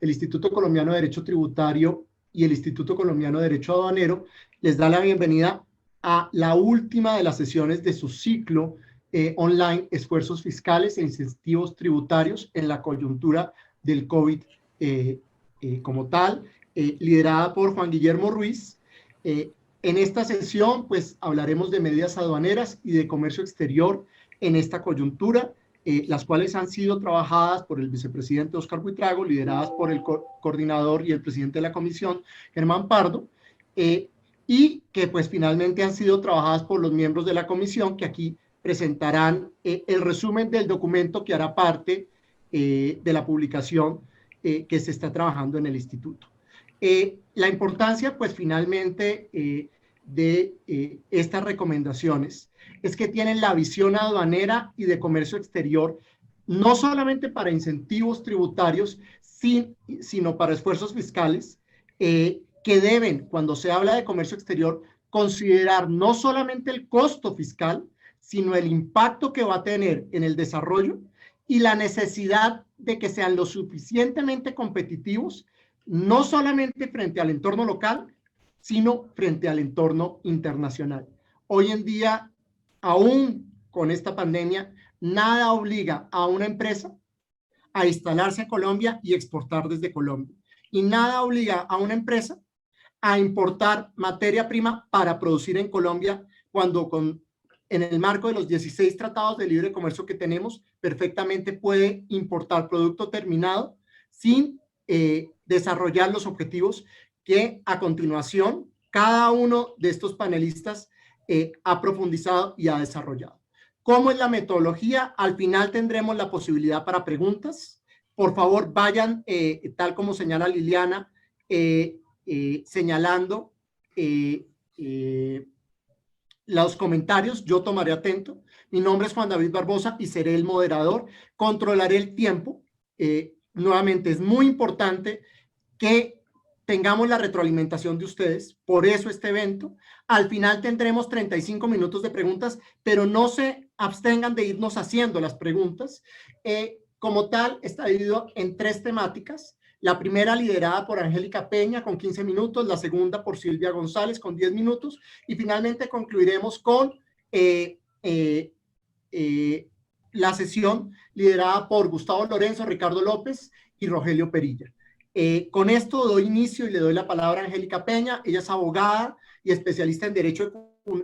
el Instituto Colombiano de Derecho Tributario y el Instituto Colombiano de Derecho Aduanero, les da la bienvenida a la última de las sesiones de su ciclo online, Esfuerzos Fiscales e Incentivos Tributarios en la coyuntura del COVID como tal, liderada por Juan Guillermo Ruiz. En esta sesión, pues, hablaremos de medidas aduaneras y de comercio exterior en esta coyuntura, las cuales han sido trabajadas por el vicepresidente Óscar Buitrago, lideradas por el coordinador y el presidente de la comisión, Germán Pardo, y que pues finalmente han sido trabajadas por los miembros de la comisión, que aquí presentarán el resumen del documento que hará parte de la publicación que se está trabajando en el instituto. La importancia, pues finalmente, de estas recomendaciones es que tienen la visión aduanera y de comercio exterior, no solamente para incentivos tributarios, sino para esfuerzos fiscales, que deben, cuando se habla de comercio exterior, considerar no solamente el costo fiscal, sino el impacto que va a tener en el desarrollo y la necesidad de que sean lo suficientemente competitivos, no solamente frente al entorno local, sino frente al entorno internacional. Hoy en día, aún con esta pandemia, nada obliga a una empresa a instalarse en Colombia y exportar desde Colombia. Y nada obliga a una empresa a importar materia prima para producir en Colombia cuando en el marco de los 16 tratados de libre comercio que tenemos, perfectamente puede importar producto terminado sin desarrollar los objetivos que a continuación cada uno de estos panelistas ha profundizado y ha desarrollado. ¿Cómo es la metodología? Al final tendremos la posibilidad para preguntas. Por favor, vayan, tal como señala Liliana, señalando los comentarios. Yo tomaré atento. Mi nombre es Juan David Barbosa y seré el moderador. Controlaré el tiempo. Nuevamente, es muy importante que tengamos la retroalimentación de ustedes, por eso este evento. Al final tendremos 35 minutos de preguntas, pero no se abstengan de irnos haciendo las preguntas. Como tal, está dividido en 3 temáticas. La primera liderada por Angélica Peña con 15 minutos, la segunda por Silvia González con 10 minutos y finalmente concluiremos con la sesión liderada por Gustavo Lorenzo, Ricardo López y Rogelio Perilla. Con esto doy inicio y le doy la palabra a Angélica Peña. Ella es abogada y especialista en Derecho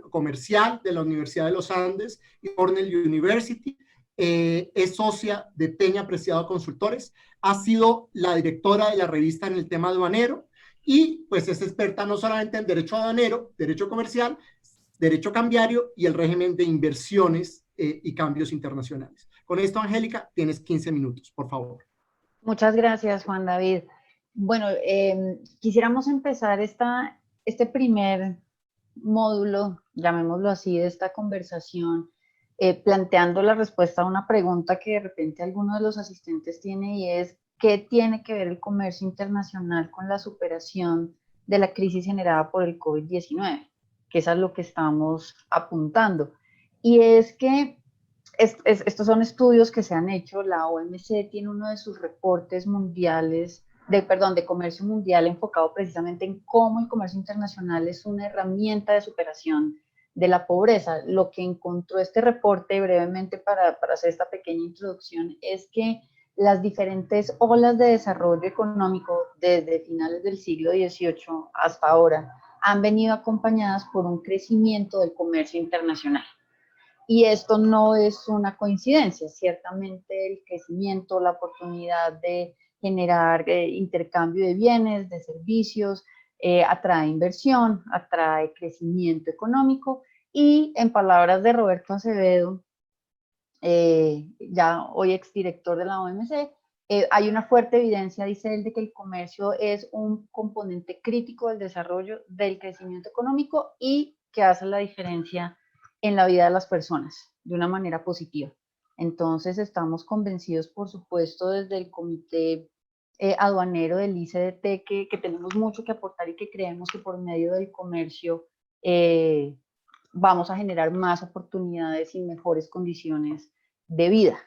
Comercial de la Universidad de los Andes y Cornell University. Es socia de Peña Preciado Consultores. Ha sido la directora de la revista en el tema aduanero y pues es experta no solamente en derecho aduanero, derecho comercial, derecho cambiario y el régimen de inversiones y cambios internacionales. Con esto, Angélica, tienes 15 minutos, por favor. Muchas gracias, Juan David. Bueno, quisiéramos empezar este primer módulo, llamémoslo así, de esta conversación, planteando la respuesta a una pregunta que de repente alguno de los asistentes tiene y es, ¿qué tiene que ver el comercio internacional con la superación de la crisis generada por el COVID-19? Que es a lo que estamos apuntando. Y es que estos son estudios que se han hecho. La OMC tiene uno de sus reportes mundiales, de comercio mundial, enfocado precisamente en cómo el comercio internacional es una herramienta de superación de la pobreza. Lo que encontró este reporte, brevemente para hacer esta pequeña introducción, es que las diferentes olas de desarrollo económico desde finales del siglo XVIII hasta ahora han venido acompañadas por un crecimiento del comercio internacional. Y esto no es una coincidencia, ciertamente el crecimiento, la oportunidad de generar intercambio de bienes, de servicios, atrae inversión, atrae crecimiento económico y en palabras de Roberto Acevedo, ya hoy exdirector de la OMC, hay una fuerte evidencia, dice él, de que el comercio es un componente crítico del desarrollo, del crecimiento económico y que hace la diferencia en la vida de las personas de una manera positiva. Entonces estamos convencidos, por supuesto, desde el comité aduanero del ICDT que tenemos mucho que aportar y que creemos que por medio del comercio vamos a generar más oportunidades y mejores condiciones de vida.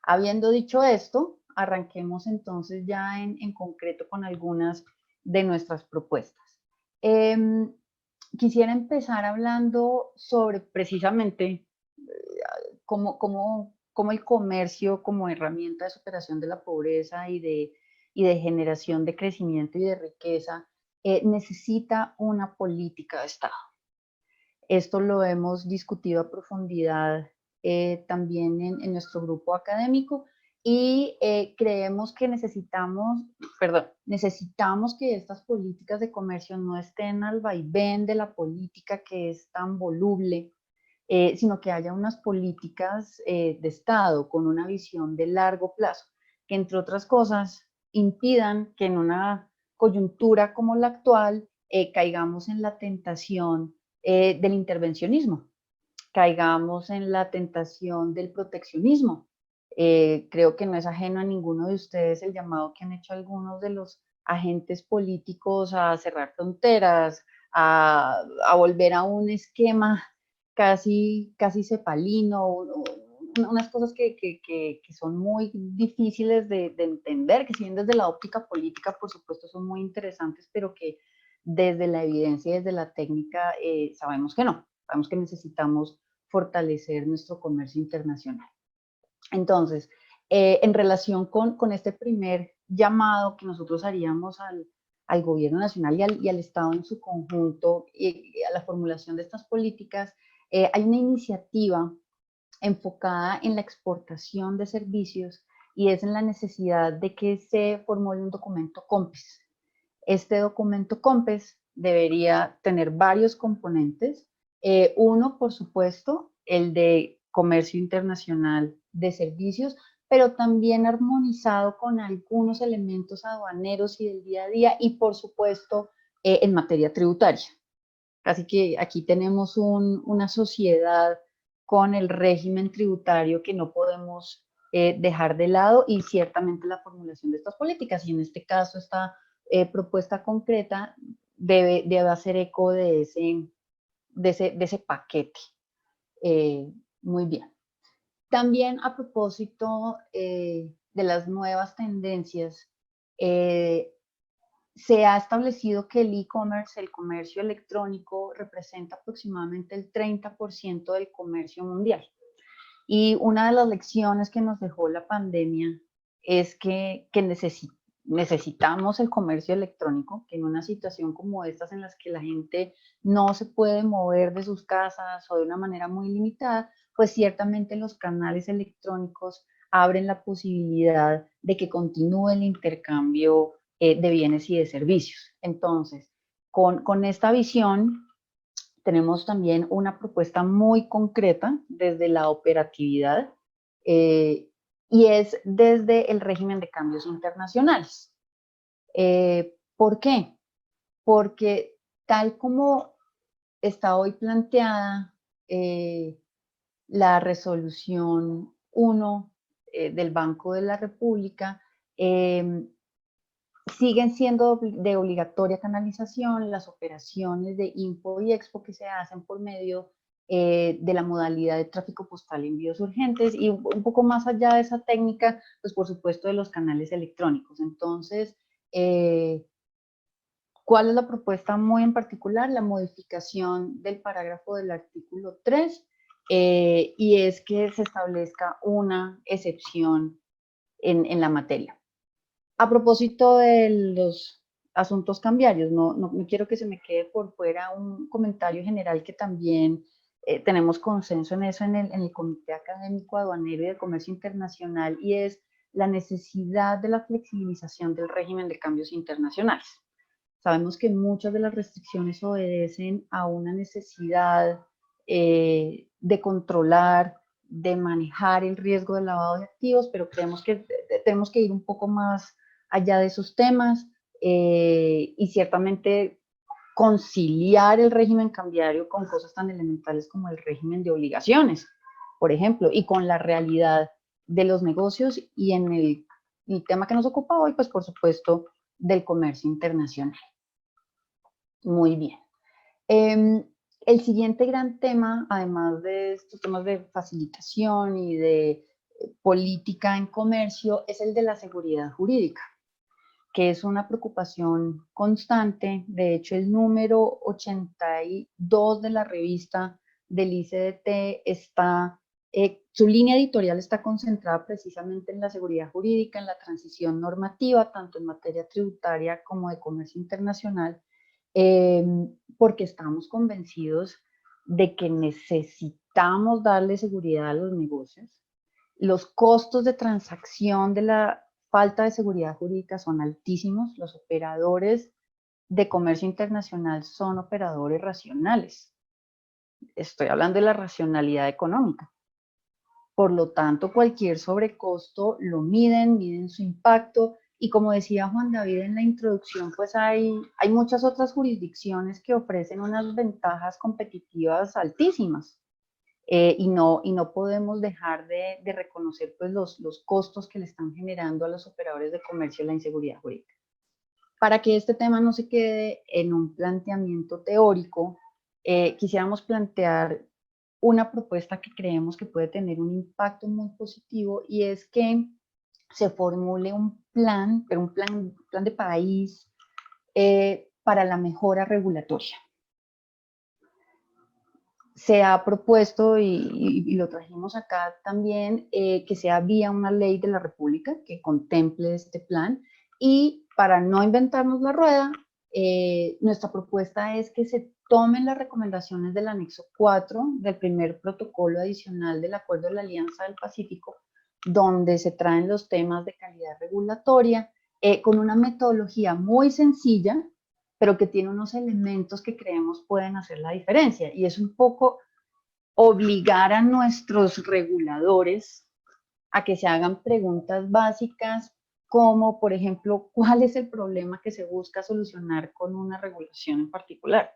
Habiendo dicho esto, arranquemos entonces ya en concreto con algunas de nuestras propuestas. Quisiera empezar hablando sobre precisamente cómo el comercio como herramienta de superación de la pobreza y de generación de crecimiento y de riqueza necesita una política de Estado. Esto lo hemos discutido a profundidad también en nuestro grupo académico y creemos que necesitamos que estas políticas de comercio no estén al vaivén de la política que es tan voluble, sino que haya unas políticas de Estado con una visión de largo plazo, que entre otras cosas impidan que en una coyuntura como la actual caigamos en la tentación del intervencionismo, caigamos en la tentación del proteccionismo. Creo que no es ajeno a ninguno de ustedes el llamado que han hecho algunos de los agentes políticos a cerrar fronteras, a volver a un esquema casi cepalino, unas cosas que son muy difíciles de entender, que si bien desde la óptica política, por supuesto, son muy interesantes, pero que desde la evidencia y desde la técnica sabemos que no, sabemos que necesitamos fortalecer nuestro comercio internacional. Entonces, en relación con este primer llamado que nosotros haríamos al gobierno nacional y al Estado en su conjunto y a la formulación de estas políticas, hay una iniciativa enfocada en la exportación de servicios y es en la necesidad de que se formule un documento COMPES. Este documento COMPES debería tener varios componentes. Uno, por supuesto, el de comercio internacional de servicios, pero también armonizado con algunos elementos aduaneros y del día a día y, por supuesto, en materia tributaria. Así que aquí tenemos una sociedad con el régimen tributario que no podemos dejar de lado y ciertamente la formulación de estas políticas. Y en este caso, esta propuesta concreta debe hacer eco de ese paquete. Muy bien. También a propósito de las nuevas tendencias, se ha establecido que el e-commerce, el comercio electrónico, representa aproximadamente el 30% del comercio mundial. Y una de las lecciones que nos dejó la pandemia es que necesitamos el comercio electrónico, que en una situación como estas en las que la gente no se puede mover de sus casas o de una manera muy limitada, pues ciertamente los canales electrónicos abren la posibilidad de que continúe el intercambio de bienes y de servicios. Entonces, con esta visión, tenemos también una propuesta muy concreta desde la operatividad y es desde el régimen de cambios internacionales. ¿Por qué? Porque tal como está hoy planteada la resolución 1 del Banco de la República, siguen siendo de obligatoria canalización las operaciones de Impo y Expo que se hacen por medio de la modalidad de tráfico postal y envíos urgentes y un poco más allá de esa técnica, pues por supuesto de los canales electrónicos. Entonces, ¿cuál es la propuesta muy en particular? La modificación del parágrafo del artículo 3 y es que se establezca una excepción en la materia. A propósito de los asuntos cambiarios, no quiero que se me quede por fuera un comentario general que también tenemos consenso en eso en el Comité Académico Aduanero y de Comercio Internacional y es la necesidad de la flexibilización del régimen de cambios internacionales. Sabemos que muchas de las restricciones obedecen a una necesidad de controlar, de manejar el riesgo del lavado de activos, pero creemos que tenemos que ir un poco más allá de esos temas y ciertamente conciliar el régimen cambiario con cosas tan elementales como el régimen de obligaciones, por ejemplo, y con la realidad de los negocios y en el tema que nos ocupa hoy, pues por supuesto, del comercio internacional. Muy bien. El siguiente gran tema, además de estos temas de facilitación y de política en comercio es el de la seguridad jurídica, que es una preocupación constante. De hecho, el número 82 de la revista del ICDT está, su línea editorial está concentrada precisamente en la seguridad jurídica, en la transición normativa, tanto en materia tributaria como de comercio internacional, porque estamos convencidos de que necesitamos darle seguridad a los negocios. Los costos de transacción de la falta de seguridad jurídica son altísimos. Los operadores de comercio internacional son operadores racionales. Estoy hablando de la racionalidad económica. Por lo tanto, cualquier sobrecosto lo miden su impacto, y como decía Juan David en la introducción, pues hay muchas otras jurisdicciones que ofrecen unas ventajas competitivas altísimas. Y no podemos dejar de reconocer pues los costos que le están generando a los operadores de comercio la inseguridad jurídica. Para que este tema no se quede en un planteamiento teórico, quisiéramos plantear una propuesta que creemos que puede tener un impacto muy positivo, y es que se formule un plan, pero un plan de país para la mejora regulatoria. Se ha propuesto, y lo trajimos acá también, que sea vía una ley de la República que contemple este plan. Y para no inventarnos la rueda, nuestra propuesta es que se tomen las recomendaciones del anexo 4 del primer protocolo adicional del Acuerdo de la Alianza del Pacífico, donde se traen los temas de calidad regulatoria, con una metodología muy sencilla, pero que tiene unos elementos que creemos pueden hacer la diferencia, y es un poco obligar a nuestros reguladores a que se hagan preguntas básicas, como por ejemplo, ¿cuál es el problema que se busca solucionar con una regulación en particular?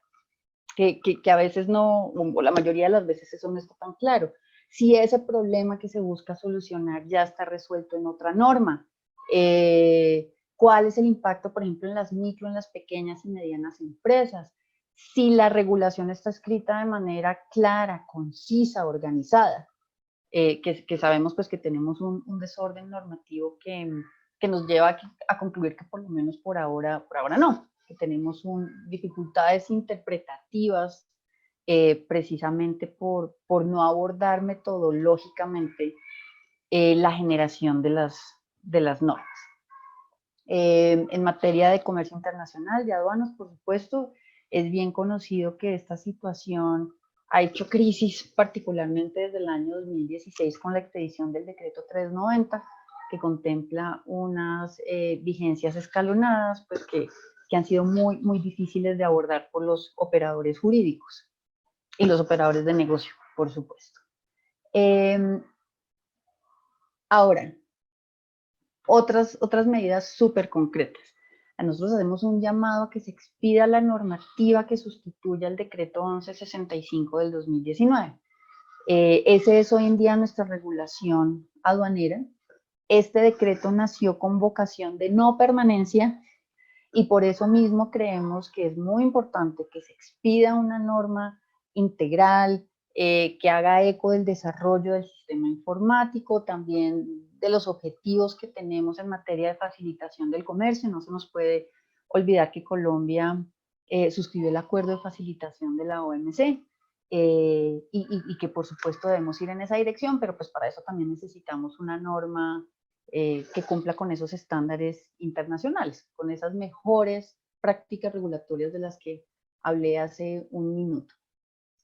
Que a veces no, o la mayoría de las veces eso no está tan claro. Si ese problema que se busca solucionar ya está resuelto en otra norma, ¿cuál es el impacto, por ejemplo, en las micro, en las pequeñas y medianas empresas? Si la regulación está escrita de manera clara, concisa, organizada, que sabemos pues que tenemos un desorden normativo que nos lleva a concluir que por lo menos por ahora no, que tenemos dificultades interpretativas, precisamente por no abordar metodológicamente la generación de las normas. En materia de comercio internacional, de aduanas, por supuesto, es bien conocido que esta situación ha hecho crisis, particularmente desde el año 2016, con la expedición del decreto 390, que contempla unas vigencias escalonadas, pues que han sido muy difíciles de abordar por los operadores jurídicos y los operadores de negocio, por supuesto. Ahora, otras medidas súper concretas. Nosotros hacemos un llamado a que se expida la normativa que sustituya el decreto 1165 del 2019. Ese es hoy en día nuestra regulación aduanera. Este decreto nació con vocación de no permanencia, y por eso mismo creemos que es muy importante que se expida una norma integral, que haga eco del desarrollo del sistema informático, también de los objetivos que tenemos en materia de facilitación del comercio. No se nos puede olvidar que Colombia suscribió el acuerdo de facilitación de la OMC, y que por supuesto debemos ir en esa dirección, pero pues para eso también necesitamos una norma que cumpla con esos estándares internacionales, con esas mejores prácticas regulatorias de las que hablé hace un minuto.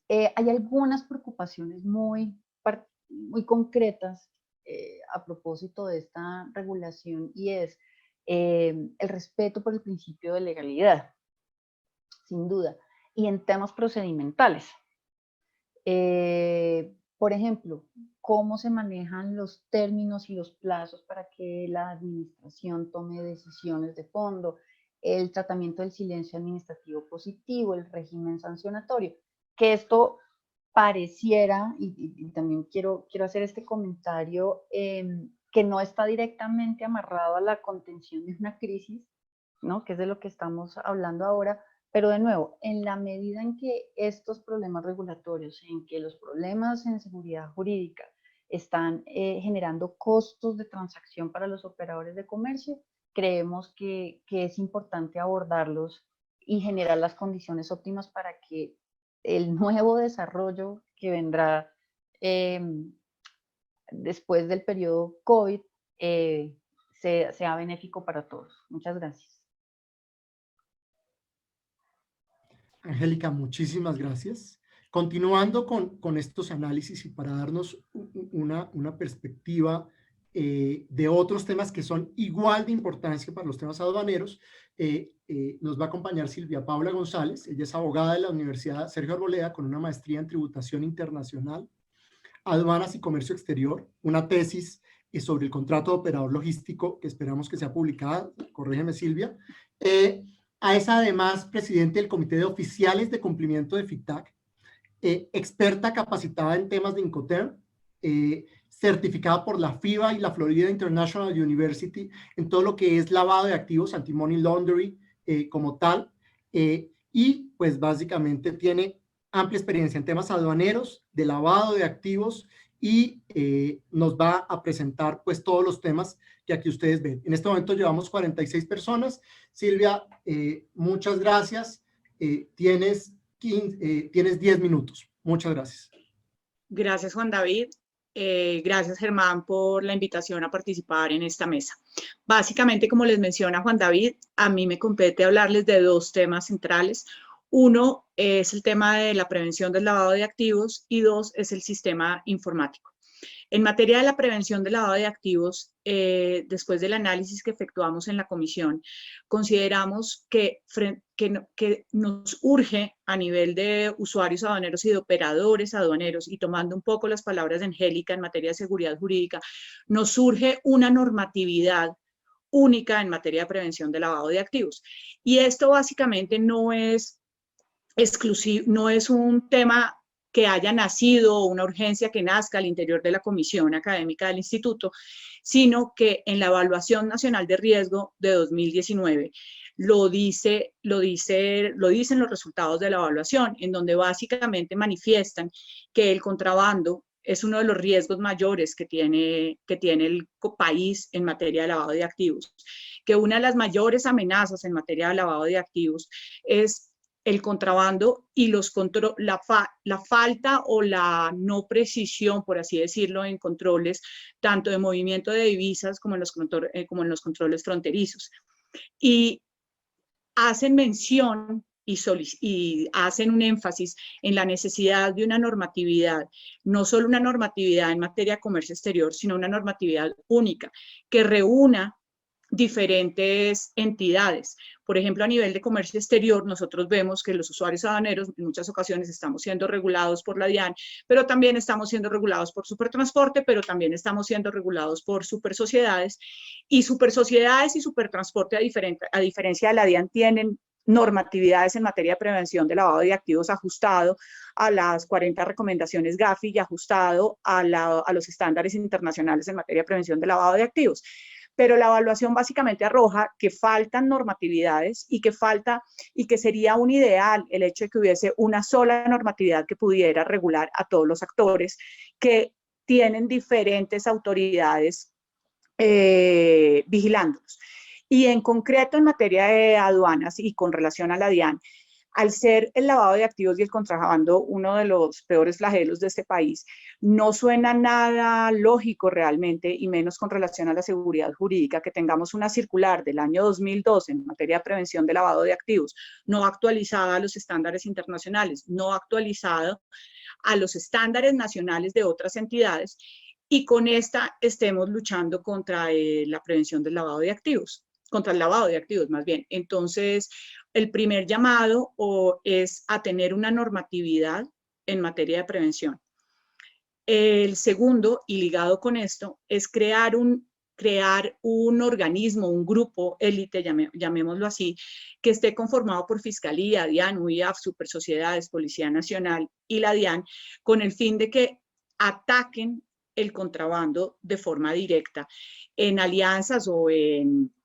Hay algunas preocupaciones muy concretas a propósito de esta regulación, y es el respeto por el principio de legalidad, sin duda, y en temas procedimentales. Por ejemplo, cómo se manejan los términos y los plazos para que la administración tome decisiones de fondo, el tratamiento del silencio administrativo positivo, el régimen sancionatorio, que esto pareciera, y también quiero hacer este comentario, que no está directamente amarrado a la contención de una crisis, ¿no? Que es de lo que estamos hablando ahora. Pero de nuevo, en la medida en que estos problemas regulatorios, en que los problemas en seguridad jurídica están generando costos de transacción para los operadores de comercio, creemos que es importante abordarlos y generar las condiciones óptimas para que el nuevo desarrollo que vendrá después del periodo COVID sea benéfico para todos. Muchas gracias. Angélica, muchísimas gracias. Continuando con estos análisis y para darnos una perspectiva de otros temas que son igual de importancia para los temas aduaneros, nos va a acompañar Silvia Paula González. Ella es abogada de la Universidad Sergio Arboleda con una maestría en tributación internacional, aduanas y comercio exterior, una tesis sobre el contrato de operador logístico que esperamos que sea publicada, corrígeme Silvia. Es además presidente del Comité de Oficiales de Cumplimiento de FITAC, experta capacitada en temas de Incoterm, certificada por la FIBA y la Florida International University en todo lo que es lavado de activos, anti-money laundering como tal, y pues básicamente tiene amplia experiencia en temas aduaneros, de lavado de activos y nos va a presentar pues todos los temas que aquí ustedes ven. En este momento llevamos 46 personas. Silvia, muchas gracias. Tienes 10 minutos. Muchas gracias. Gracias, Juan David. Gracias, Germán, por la invitación a participar en esta mesa. Básicamente, como les menciona Juan David, a mí me compete hablarles de dos temas centrales. Uno es el tema de la prevención del lavado de activos y dos es el sistema informático. En materia de la prevención del lavado de activos, después del análisis que efectuamos en la comisión, consideramos que nos urge a nivel de usuarios aduaneros y de operadores aduaneros, y tomando un poco las palabras de Angélica en materia de seguridad jurídica, nos urge una normatividad única en materia de prevención del lavado de activos. Y esto básicamente no es exclusivo, no es un tema que haya nacido o una urgencia que nazca al interior de la comisión académica del instituto, sino que en la evaluación nacional de riesgo de 2019 lo dicen los resultados de la evaluación, en donde básicamente manifiestan que el contrabando es uno de los riesgos mayores que tiene el país en materia de lavado de activos, que una de las mayores amenazas en materia de lavado de activos es el contrabando y la falta o la no precisión, por así decirlo, en controles, tanto de movimiento de divisas como en los controles fronterizos. Y hacen mención y hacen un énfasis en la necesidad de una normatividad, no solo una normatividad en materia de comercio exterior, sino una normatividad única que reúna diferentes entidades. Por ejemplo, a nivel de comercio exterior, nosotros vemos que los usuarios aduaneros en muchas ocasiones estamos siendo regulados por la DIAN, pero también estamos siendo regulados por Supertransporte, pero también estamos siendo regulados por Supersociedades, y Supersociedades y Supertransporte, a diferencia de la DIAN, tienen normatividades en materia de prevención de lavado de activos ajustado a las 40 recomendaciones GAFI y ajustado a los estándares internacionales en materia de prevención de lavado de activos. Pero la evaluación básicamente arroja que faltan normatividades y que sería un ideal el hecho de que hubiese una sola normatividad que pudiera regular a todos los actores que tienen diferentes autoridades vigilándolos. Y en concreto en materia de aduanas y con relación a la DIAN, al ser el lavado de activos y el contrabando uno de los peores flagelos de este país, no suena nada lógico realmente, y menos con relación a la seguridad jurídica, que tengamos una circular del año 2012 en materia de prevención de lavado de activos, no actualizada a los estándares internacionales, no actualizada a los estándares nacionales de otras entidades, y con esta estemos luchando contra la prevención del lavado de activos, contra el lavado de activos más bien. Entonces, el primer llamado es a tener una normatividad en materia de prevención. El segundo, y ligado con esto, es crear un organismo, un grupo élite, llamémoslo así, que esté conformado por Fiscalía, DIAN, UIAF, Supersociedades, Policía Nacional y la DIAN, con el fin de que ataquen el contrabando de forma directa, en alianzas o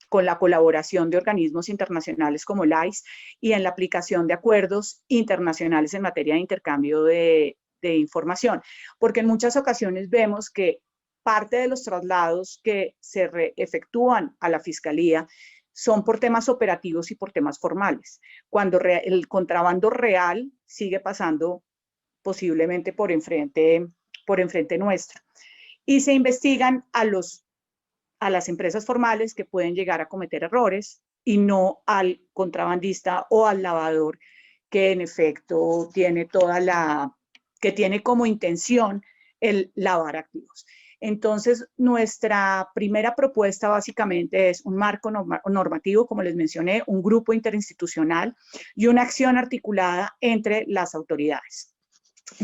con la colaboración de organismos internacionales como el ICE y en la aplicación de acuerdos internacionales en materia de intercambio de de información, porque en muchas ocasiones vemos que parte de los traslados que se efectúan a la Fiscalía son por temas operativos y por temas formales, cuando el contrabando real sigue pasando posiblemente por enfrente nuestro. Y se investigan a las empresas formales que pueden llegar a cometer errores y no al contrabandista o al lavador que en efecto tiene que tiene como intención el lavar activos. Entonces, nuestra primera propuesta básicamente es un marco normativo, como les mencioné, un grupo interinstitucional y una acción articulada entre las autoridades.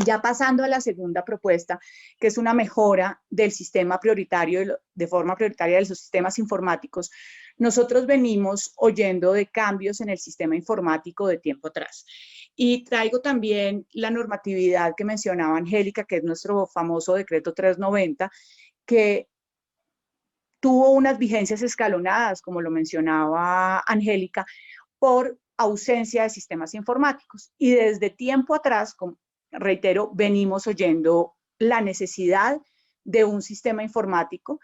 Ya pasando a la segunda propuesta, que es una mejora del sistema prioritario, de forma prioritaria de los sistemas informáticos, nosotros venimos oyendo de cambios en el sistema informático de tiempo atrás. Y traigo también la normatividad que mencionaba Angélica, que es nuestro famoso decreto 390, que tuvo unas vigencias escalonadas, como lo mencionaba Angélica, por ausencia de sistemas informáticos. Y desde tiempo atrás, como reitero, venimos oyendo la necesidad de un sistema informático,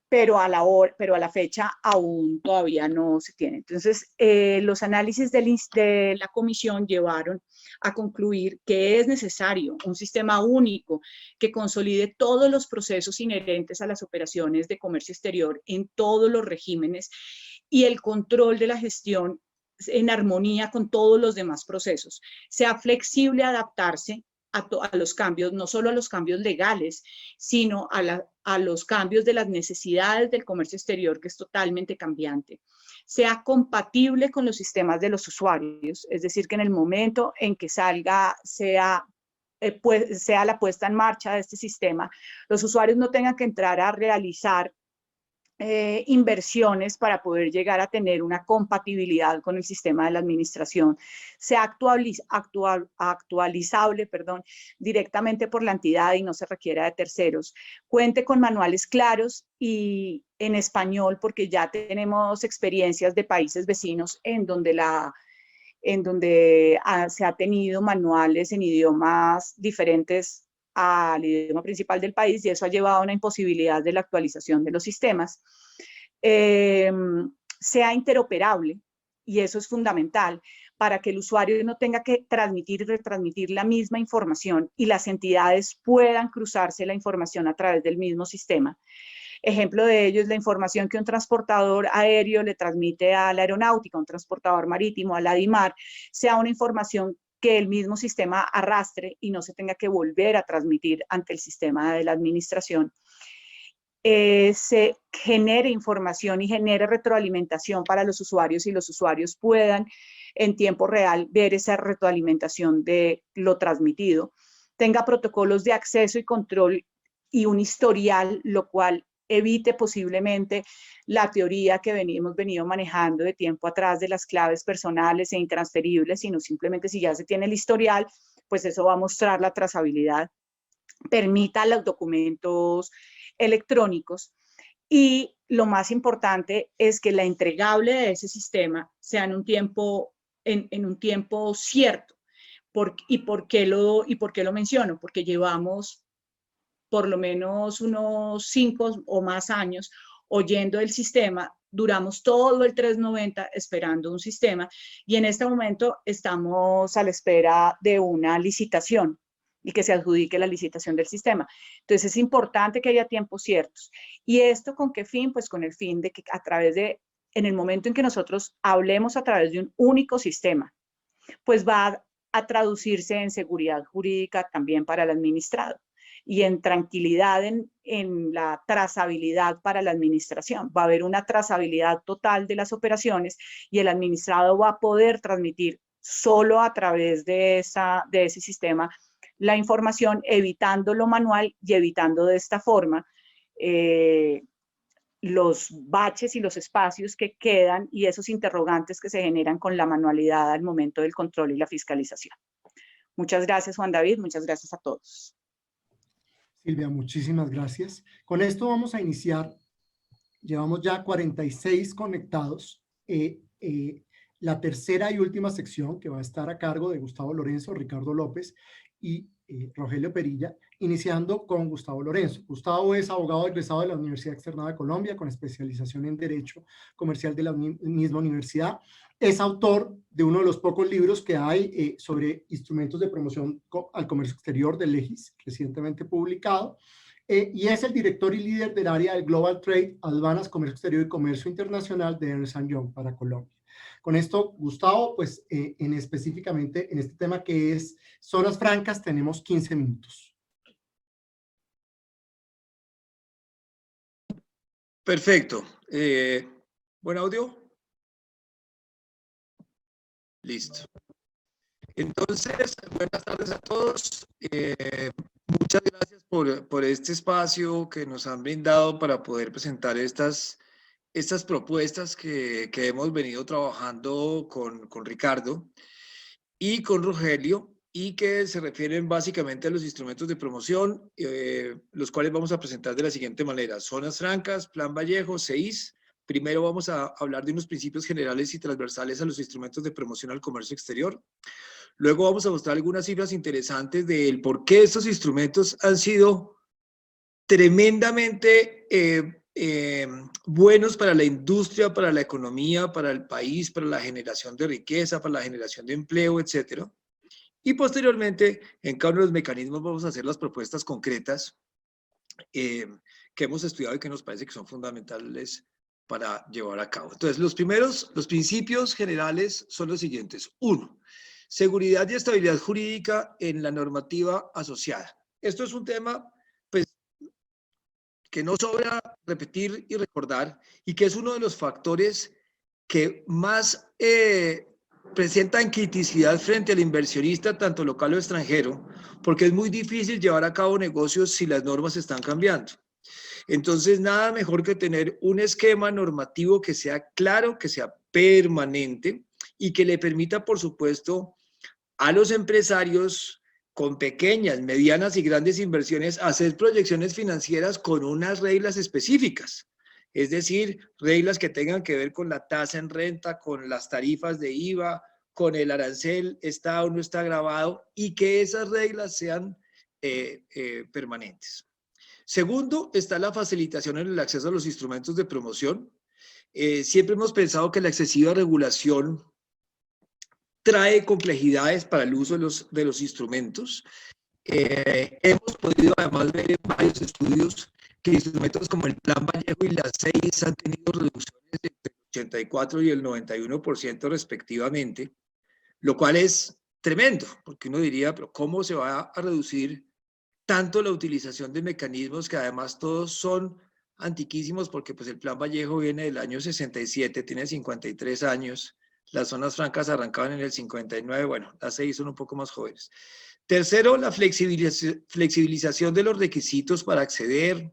pero a la fecha aún todavía no se tiene. Entonces, los análisis de la comisión llevaron a concluir que es necesario un sistema único que consolide todos los procesos inherentes a las operaciones de comercio exterior en todos los regímenes y el control de la gestión en armonía con todos los demás procesos. Sea flexible a adaptarse a los cambios, no solo a los cambios legales, sino a los cambios de las necesidades del comercio exterior, que es totalmente cambiante. Sea compatible con los sistemas de los usuarios, es decir, que en el momento en que salga, sea la puesta en marcha de este sistema, los usuarios no tengan que entrar a realizar inversiones para poder llegar a tener una compatibilidad con el sistema de la administración, sea actualizable directamente por la entidad y no se requiera de terceros, cuente con manuales claros y en español, porque ya tenemos experiencias de países vecinos en donde se ha tenido manuales en idiomas diferentes al idioma principal del país y eso ha llevado a una imposibilidad de la actualización de los sistemas. Sea interoperable, y eso es fundamental, para que el usuario no tenga que transmitir y retransmitir la misma información y las entidades puedan cruzarse la información a través del mismo sistema. Ejemplo de ello es la información que un transportador aéreo le transmite a la aeronáutica, un transportador marítimo, a la DIMAR, sea una información que el mismo sistema arrastre y no se tenga que volver a transmitir ante el sistema de la administración. Se genere información y genere retroalimentación para los usuarios y los usuarios puedan en tiempo real ver esa retroalimentación de lo transmitido. Tenga protocolos de acceso y control y un historial, lo cual evite posiblemente la teoría que hemos venido manejando de tiempo atrás de las claves personales e intransferibles, sino simplemente si ya se tiene el historial, pues eso va a mostrar la trazabilidad. Permita los documentos electrónicos y lo más importante es que la entregable de ese sistema sea en un tiempo cierto. ¿Y por qué lo menciono? Porque llevamos por lo menos unos 5 o más años oyendo el sistema, duramos todo el 390 esperando un sistema y en este momento estamos a la espera de una licitación y que se adjudique la licitación del sistema. Entonces es importante que haya tiempos ciertos. ¿Y esto con qué fin? Pues con el fin de que en el momento en que nosotros hablemos a través de un único sistema, pues va a traducirse en seguridad jurídica también para el administrado y en tranquilidad en la trazabilidad para la administración. Va a haber una trazabilidad total de las operaciones y el administrado va a poder transmitir solo a través de ese sistema la información, evitando lo manual y evitando de esta forma los baches y los espacios que quedan y esos interrogantes que se generan con la manualidad al momento del control y la fiscalización. Muchas gracias, Juan David. Muchas gracias a todos. Silvia, muchísimas gracias. Con esto vamos a iniciar. Llevamos ya 46 conectados. La tercera y última sección que va a estar a cargo de Gustavo Lorenzo, Ricardo López y Rogelio Perilla, iniciando con Gustavo Lorenzo. Gustavo es abogado egresado de la Universidad Externada de Colombia, con especialización en Derecho Comercial de la misma universidad. Es autor de uno de los pocos libros que hay sobre instrumentos de promoción al comercio exterior del Legis, recientemente publicado, y es el director y líder del área de Global Trade, Aduanas, Comercio Exterior y Comercio Internacional de Ernst & Young para Colombia. Con esto, Gustavo, pues específicamente en este tema que es zonas francas, tenemos 15 minutos. Perfecto. ¿Buen audio? Listo. Entonces, buenas tardes a todos. Muchas gracias por este espacio que nos han brindado para poder presentar estas propuestas que hemos venido trabajando con Ricardo y con Rogelio, y que se refieren básicamente a los instrumentos de promoción, los cuales vamos a presentar de la siguiente manera: zonas francas, Plan Vallejo, CEIS. Primero vamos a hablar de unos principios generales y transversales a los instrumentos de promoción al comercio exterior. Luego vamos a mostrar algunas cifras interesantes del por qué estos instrumentos han sido tremendamente buenos para la industria, para la economía, para el país, para la generación de riqueza, para la generación de empleo, etc. Y posteriormente, en cada uno de los mecanismos vamos a hacer las propuestas concretas que hemos estudiado y que nos parece que son fundamentales para llevar a cabo. Entonces, los principios generales son los siguientes. 1. Seguridad y estabilidad jurídica en la normativa asociada. Esto es un tema, pues, que no sobra repetir y recordar, y que es uno de los factores que más presentan criticidad frente al inversionista, tanto local o extranjero, porque es muy difícil llevar a cabo negocios si las normas están cambiando. Entonces, nada mejor que tener un esquema normativo que sea claro, que sea permanente y que le permita, por supuesto, a los empresarios con pequeñas, medianas y grandes inversiones hacer proyecciones financieras con unas reglas específicas. Es decir, reglas que tengan que ver con la tasa en renta, con las tarifas de IVA, con el arancel, está o no está grabado, y que esas reglas sean permanentes. Segundo, está la facilitación en el acceso a los instrumentos de promoción. Siempre hemos pensado que la excesiva regulación trae complejidades para el uso de los instrumentos. Hemos podido además ver en varios estudios que instrumentos como el Plan Vallejo y la CEIS han tenido reducciones entre el 84 y el 91% respectivamente, lo cual es tremendo, porque uno diría, pero ¿cómo se va a reducir tanto la utilización de mecanismos que además todos son antiquísimos? Porque pues el Plan Vallejo viene del año 67, tiene 53 años, las zonas francas arrancaban en el 59, bueno, las CEIS son un poco más jóvenes. Tercero, la flexibilización de los requisitos para acceder,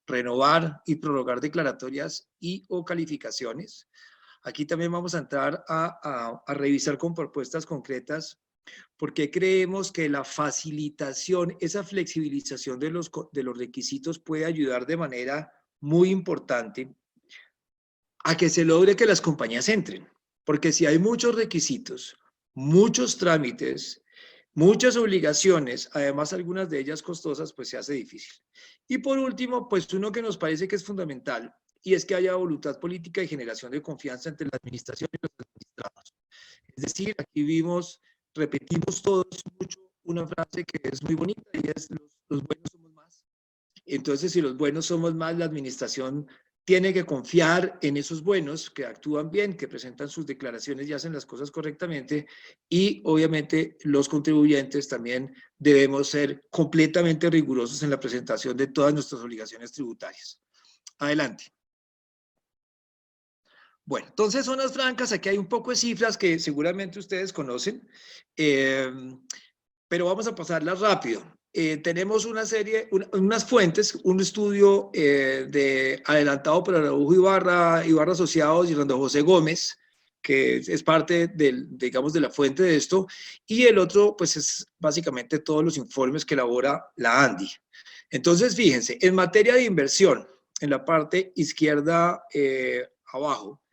renovar y prorrogar declaratorias y o calificaciones. Aquí también vamos a entrar a revisar con propuestas concretas porque creemos que la facilitación, esa flexibilización de los requisitos puede ayudar de manera muy importante a que se logre que las compañías entren. Porque si hay muchos requisitos, muchos trámites, muchas obligaciones, además algunas de ellas costosas, pues se hace difícil. Y por último, pues uno que nos parece que es fundamental, y es que haya voluntad política y generación de confianza entre la administración y los administrados. Es decir, aquí repetimos todos mucho una frase que es muy bonita y es los buenos somos más. Entonces, si los buenos somos más, la administración tiene que confiar en esos buenos que actúan bien, que presentan sus declaraciones y hacen las cosas correctamente, y obviamente los contribuyentes también debemos ser completamente rigurosos en la presentación de todas nuestras obligaciones tributarias. Adelante. Bueno, entonces zonas francas, aquí hay un poco de cifras que seguramente ustedes conocen, pero vamos a pasarlas rápido. Tenemos unas fuentes, un estudio adelantado por Araujo Ibarra Asociados y Hernando José Gómez, que es parte digamos, de la fuente de esto, y el otro pues es básicamente todos los informes que elabora la ANDI. Entonces, fíjense, en materia de inversión, en la parte izquierda abajo,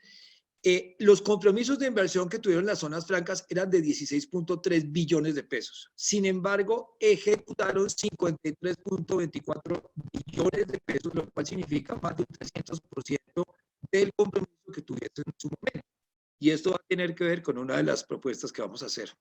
Los compromisos de inversión que tuvieron las zonas francas eran de 16.3 billones de pesos. Sin embargo, ejecutaron 53.24 billones de pesos, lo cual significa más de un 300% del compromiso que tuvieron en su momento. Y esto va a tener que ver con una de las propuestas que vamos a hacer.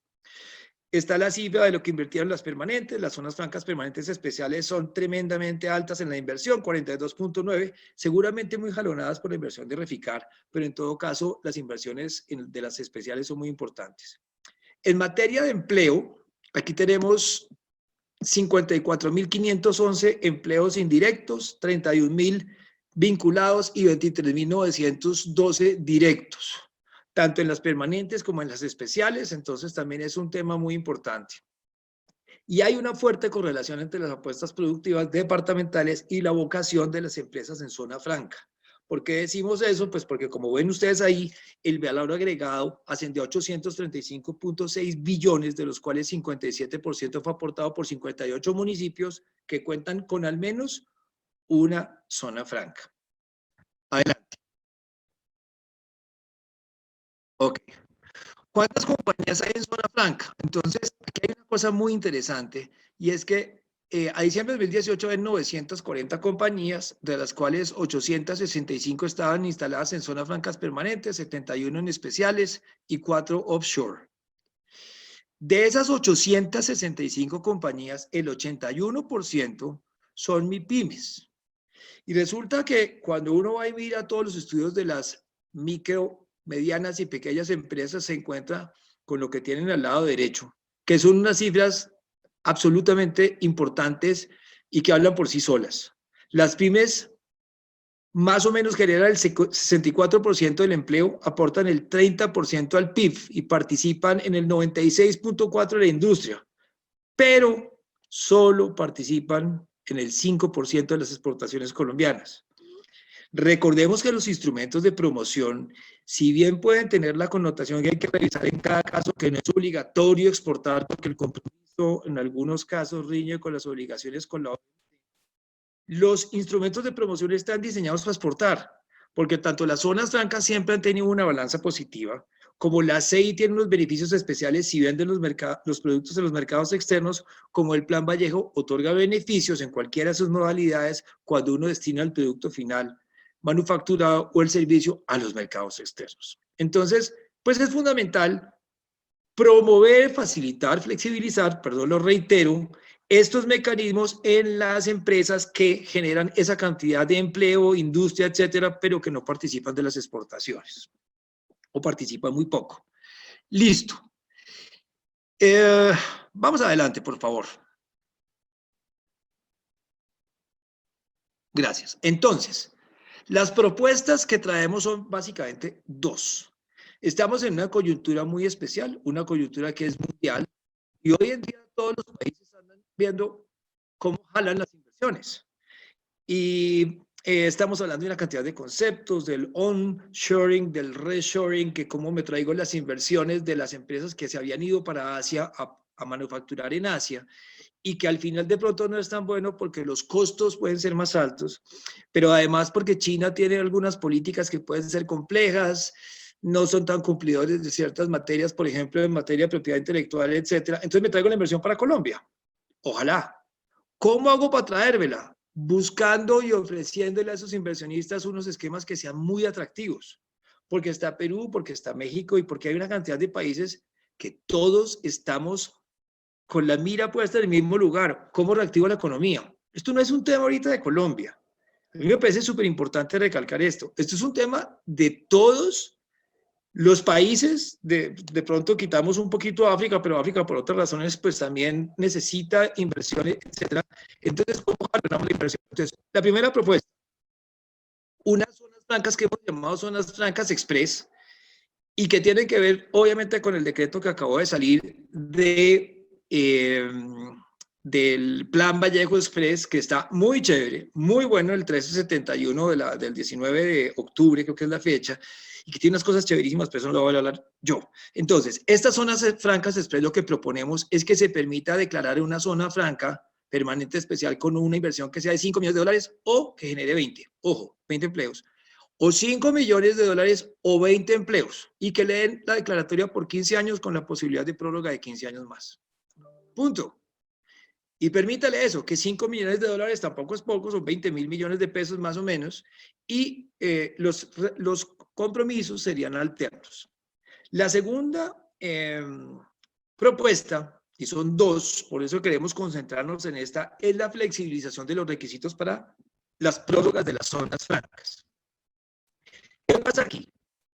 Está la cifra de lo que invirtieron las permanentes. Las zonas francas permanentes especiales son tremendamente altas en la inversión, 42.9, seguramente muy jalonadas por la inversión de Reficar, pero en todo caso las inversiones de las especiales son muy importantes. En materia de empleo, aquí tenemos 54.511 empleos indirectos, 31.000 vinculados y 23.912 directos, tanto en las permanentes como en las especiales, entonces también es un tema muy importante. Y hay una fuerte correlación entre las apuestas productivas departamentales y la vocación de las empresas en zona franca. ¿Por qué decimos eso? Pues porque como ven ustedes ahí, el valor agregado ascendió a 835.6 billones, de los cuales 57% fue aportado por 58 municipios que cuentan con al menos una zona franca. Adelante. Ok. ¿Cuántas compañías hay en zona franca? Entonces, aquí hay una cosa muy interesante, y es que a diciembre de 2018 hay 940 compañías, de las cuales 865 estaban instaladas en zonas francas permanentes, 71 en especiales y 4 offshore. De esas 865 compañías, el 81% son MIPYMES. Y resulta que cuando uno va y mira todos los estudios de las micro, medianas y pequeñas empresas, se encuentra con lo que tienen al lado derecho, que son unas cifras absolutamente importantes y que hablan por sí solas. Las pymes más o menos generan el 64% del empleo, aportan el 30% al PIB y participan en el 96.4% de la industria, pero solo participan en el 5% de las exportaciones colombianas. Recordemos que los instrumentos de promoción, si bien pueden tener la connotación que hay que revisar en cada caso, que no es obligatorio exportar porque el compromiso en algunos casos riñe con las obligaciones con la OMC, los instrumentos de promoción están diseñados para exportar, porque tanto las zonas francas siempre han tenido una balanza positiva, como la CEI tiene unos beneficios especiales si venden los productos en los mercados externos, como el Plan Vallejo otorga beneficios en cualquiera de sus modalidades cuando uno destina el producto final manufacturado o el servicio a los mercados externos. Entonces, pues es fundamental promover, facilitar, flexibilizar, perdón, lo reitero, estos mecanismos en las empresas que generan esa cantidad de empleo, industria, etcétera, pero que no participan de las exportaciones o participan muy poco. Listo. Vamos adelante, por favor. Gracias. Entonces, las propuestas que traemos son básicamente dos. Estamos en una coyuntura muy especial, una coyuntura que es mundial, y hoy en día todos los países andan viendo cómo jalan las inversiones. Y estamos hablando de una cantidad de conceptos, del onshoring, del reshoring, que cómo me traigo las inversiones de las empresas que se habían ido para Asia a manufacturar en Asia, y que al final de pronto no es tan bueno porque los costos pueden ser más altos, pero además porque China tiene algunas políticas que pueden ser complejas, no son tan cumplidores de ciertas materias, por ejemplo, en materia de propiedad intelectual, etcétera. Entonces me traigo la inversión para Colombia. Ojalá. ¿Cómo hago para traérmela? Buscando y ofreciéndole a esos inversionistas unos esquemas que sean muy atractivos, porque está Perú, porque está México y porque hay una cantidad de países que todos estamos con la mira puesta en el mismo lugar. ¿Cómo reactivo la economía? Esto no es un tema ahorita de Colombia. A mí me parece súper importante recalcar esto. Esto es un tema de todos los países. De pronto quitamos un poquito a África, pero África por otras razones pues también necesita inversiones, etc. Entonces, ¿cómo jalonamos la inversión? Entonces, la primera propuesta, unas zonas francas que hemos llamado zonas francas express y que tienen que ver obviamente con el decreto que acabó de salir del Plan Vallejo Express, que está muy chévere, muy bueno, el 1371 del 19 de octubre, creo que es la fecha, y que tiene unas cosas chéverísimas, pero eso no lo voy a hablar yo. Entonces, estas zonas francas express, lo que proponemos es que se permita declarar una zona franca permanente especial con una inversión que sea de $5 millones o que genere 20, ojo, 20 empleos, o 5 millones de dólares o 20 empleos, y que le den la declaratoria por 15 años con la posibilidad de prórroga de 15 años más. Punto. Y permítale eso, que 5 millones de dólares tampoco es poco, son 20.000 millones de pesos más o menos, y los compromisos serían alternos. La segunda propuesta, y son dos, por eso queremos concentrarnos en esta, es la flexibilización de los requisitos para las prórrogas de las zonas francas. ¿Qué pasa aquí?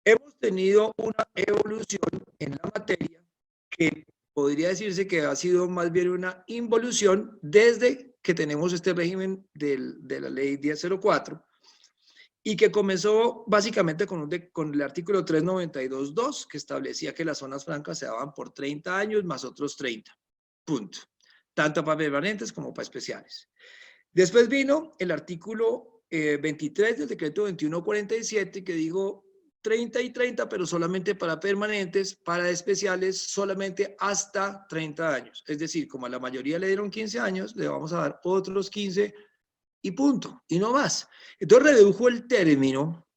Hemos tenido una evolución en la materia que podría decirse que ha sido más bien una involución desde que tenemos este régimen de la ley 1004 y que comenzó básicamente con el artículo 392.2 que establecía que las zonas francas se daban por 30 años más otros 30, punto, tanto para permanentes como para especiales. Después vino el artículo 23 del decreto 2147 que dijo 30 y 30, pero solamente para permanentes, para especiales solamente hasta 30 años. Es decir, como a la mayoría le dieron 15 años, le vamos a dar otros 15 y punto, y no más. Entonces redujo el término,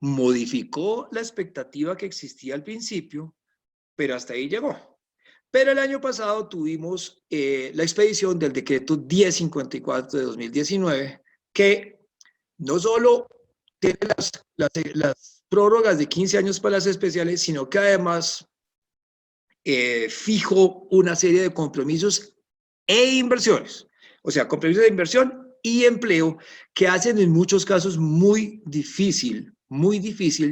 modificó la expectativa que existía al principio, pero hasta ahí llegó. Pero el año pasado tuvimos la expedición del decreto 1054 de 2019, que no solo tiene las prórrogas de 15 años para las especiales, sino que además fijó una serie de compromisos e inversiones. O sea, compromisos de inversión y empleo que hacen en muchos casos muy difícil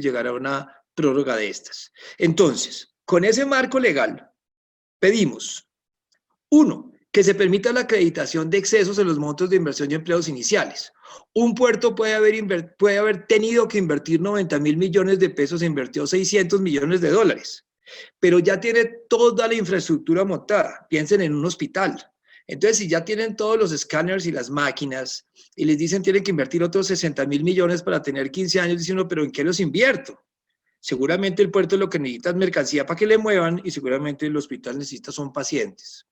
llegar a una prórroga de estas. Entonces, con ese marco legal, pedimos, uno, que se permita la acreditación de excesos en los montos de inversión y empleos iniciales. Un puerto puede haber tenido que invertir 90.000 millones de pesos e invirtió 600 millones de dólares, pero ya tiene toda la infraestructura montada. Piensen en un hospital. Entonces, si ya tienen todos los escáneres y las máquinas y les dicen tienen que invertir otros 60.000 millones para tener 15 años, dicen, no, pero ¿en qué los invierto? Seguramente el puerto lo que necesita es mercancía para que le muevan y seguramente el hospital necesita son pacientes.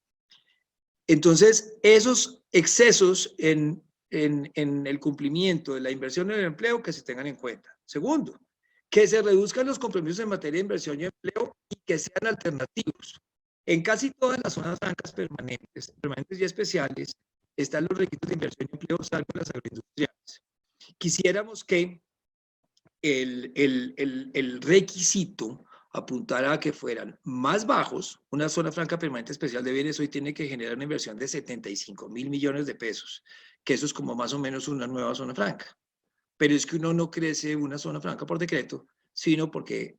Entonces, esos excesos en el cumplimiento de la inversión en el empleo que se tengan en cuenta. Segundo, que se reduzcan los compromisos en materia de inversión y empleo y que sean alternativos. En casi todas las zonas francas permanentes y especiales están los requisitos de inversión y empleo, salvo las agroindustriales. Quisiéramos que el requisito apuntara a que fueran más bajos. Una zona franca permanente especial de bienes hoy tiene que generar una inversión de 75.000 millones de pesos, que eso es como más o menos una nueva zona franca. Pero es que uno no crece una zona franca por decreto, sino porque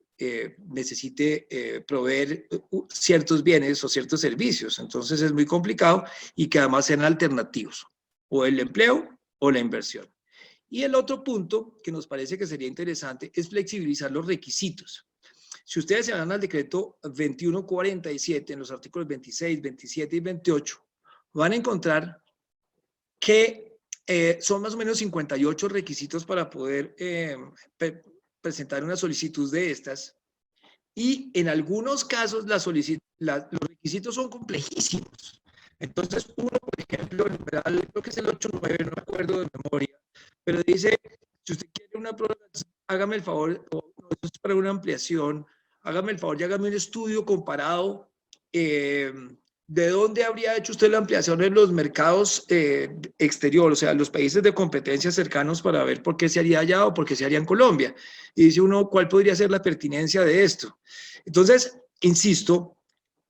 necesite proveer ciertos bienes o ciertos servicios. Entonces es muy complicado y que además sean alternativos, o el empleo o la inversión. Y el otro punto que nos parece que sería interesante es flexibilizar los requisitos. Si ustedes se van al decreto 2147, en los artículos 26, 27 y 28, van a encontrar que son más o menos 58 requisitos para poder presentar una solicitud de estas. Y en algunos casos los requisitos son complejísimos. Entonces, uno, por ejemplo, el numeral, creo que es el 8.9, no me acuerdo de memoria, pero dice, si usted quiere una prórroga, hágame el favor, o no, esto es para una ampliación, hágame el favor y hágame un estudio comparado de dónde habría hecho usted la ampliación en los mercados exteriores, o sea, los países de competencia cercanos para ver por qué se haría allá o por qué se haría en Colombia. Y dice uno, ¿cuál podría ser la pertinencia de esto? Entonces, insisto,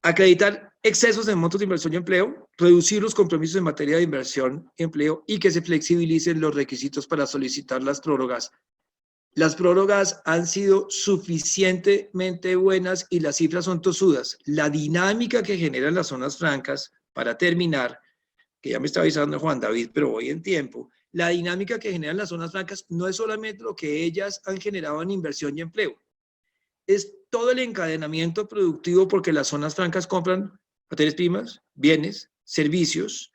acreditar excesos en montos de inversión y empleo, reducir los compromisos en materia de inversión y empleo y que se flexibilicen los requisitos para solicitar las prórrogas. Las prórrogas han sido suficientemente buenas y las cifras son tosudas. La dinámica que generan las zonas francas, para terminar, que ya me está avisando Juan David, pero voy en tiempo, la dinámica que generan las zonas francas no es solamente lo que ellas han generado en inversión y empleo, es todo el encadenamiento productivo porque las zonas francas compran materias primas, bienes, servicios,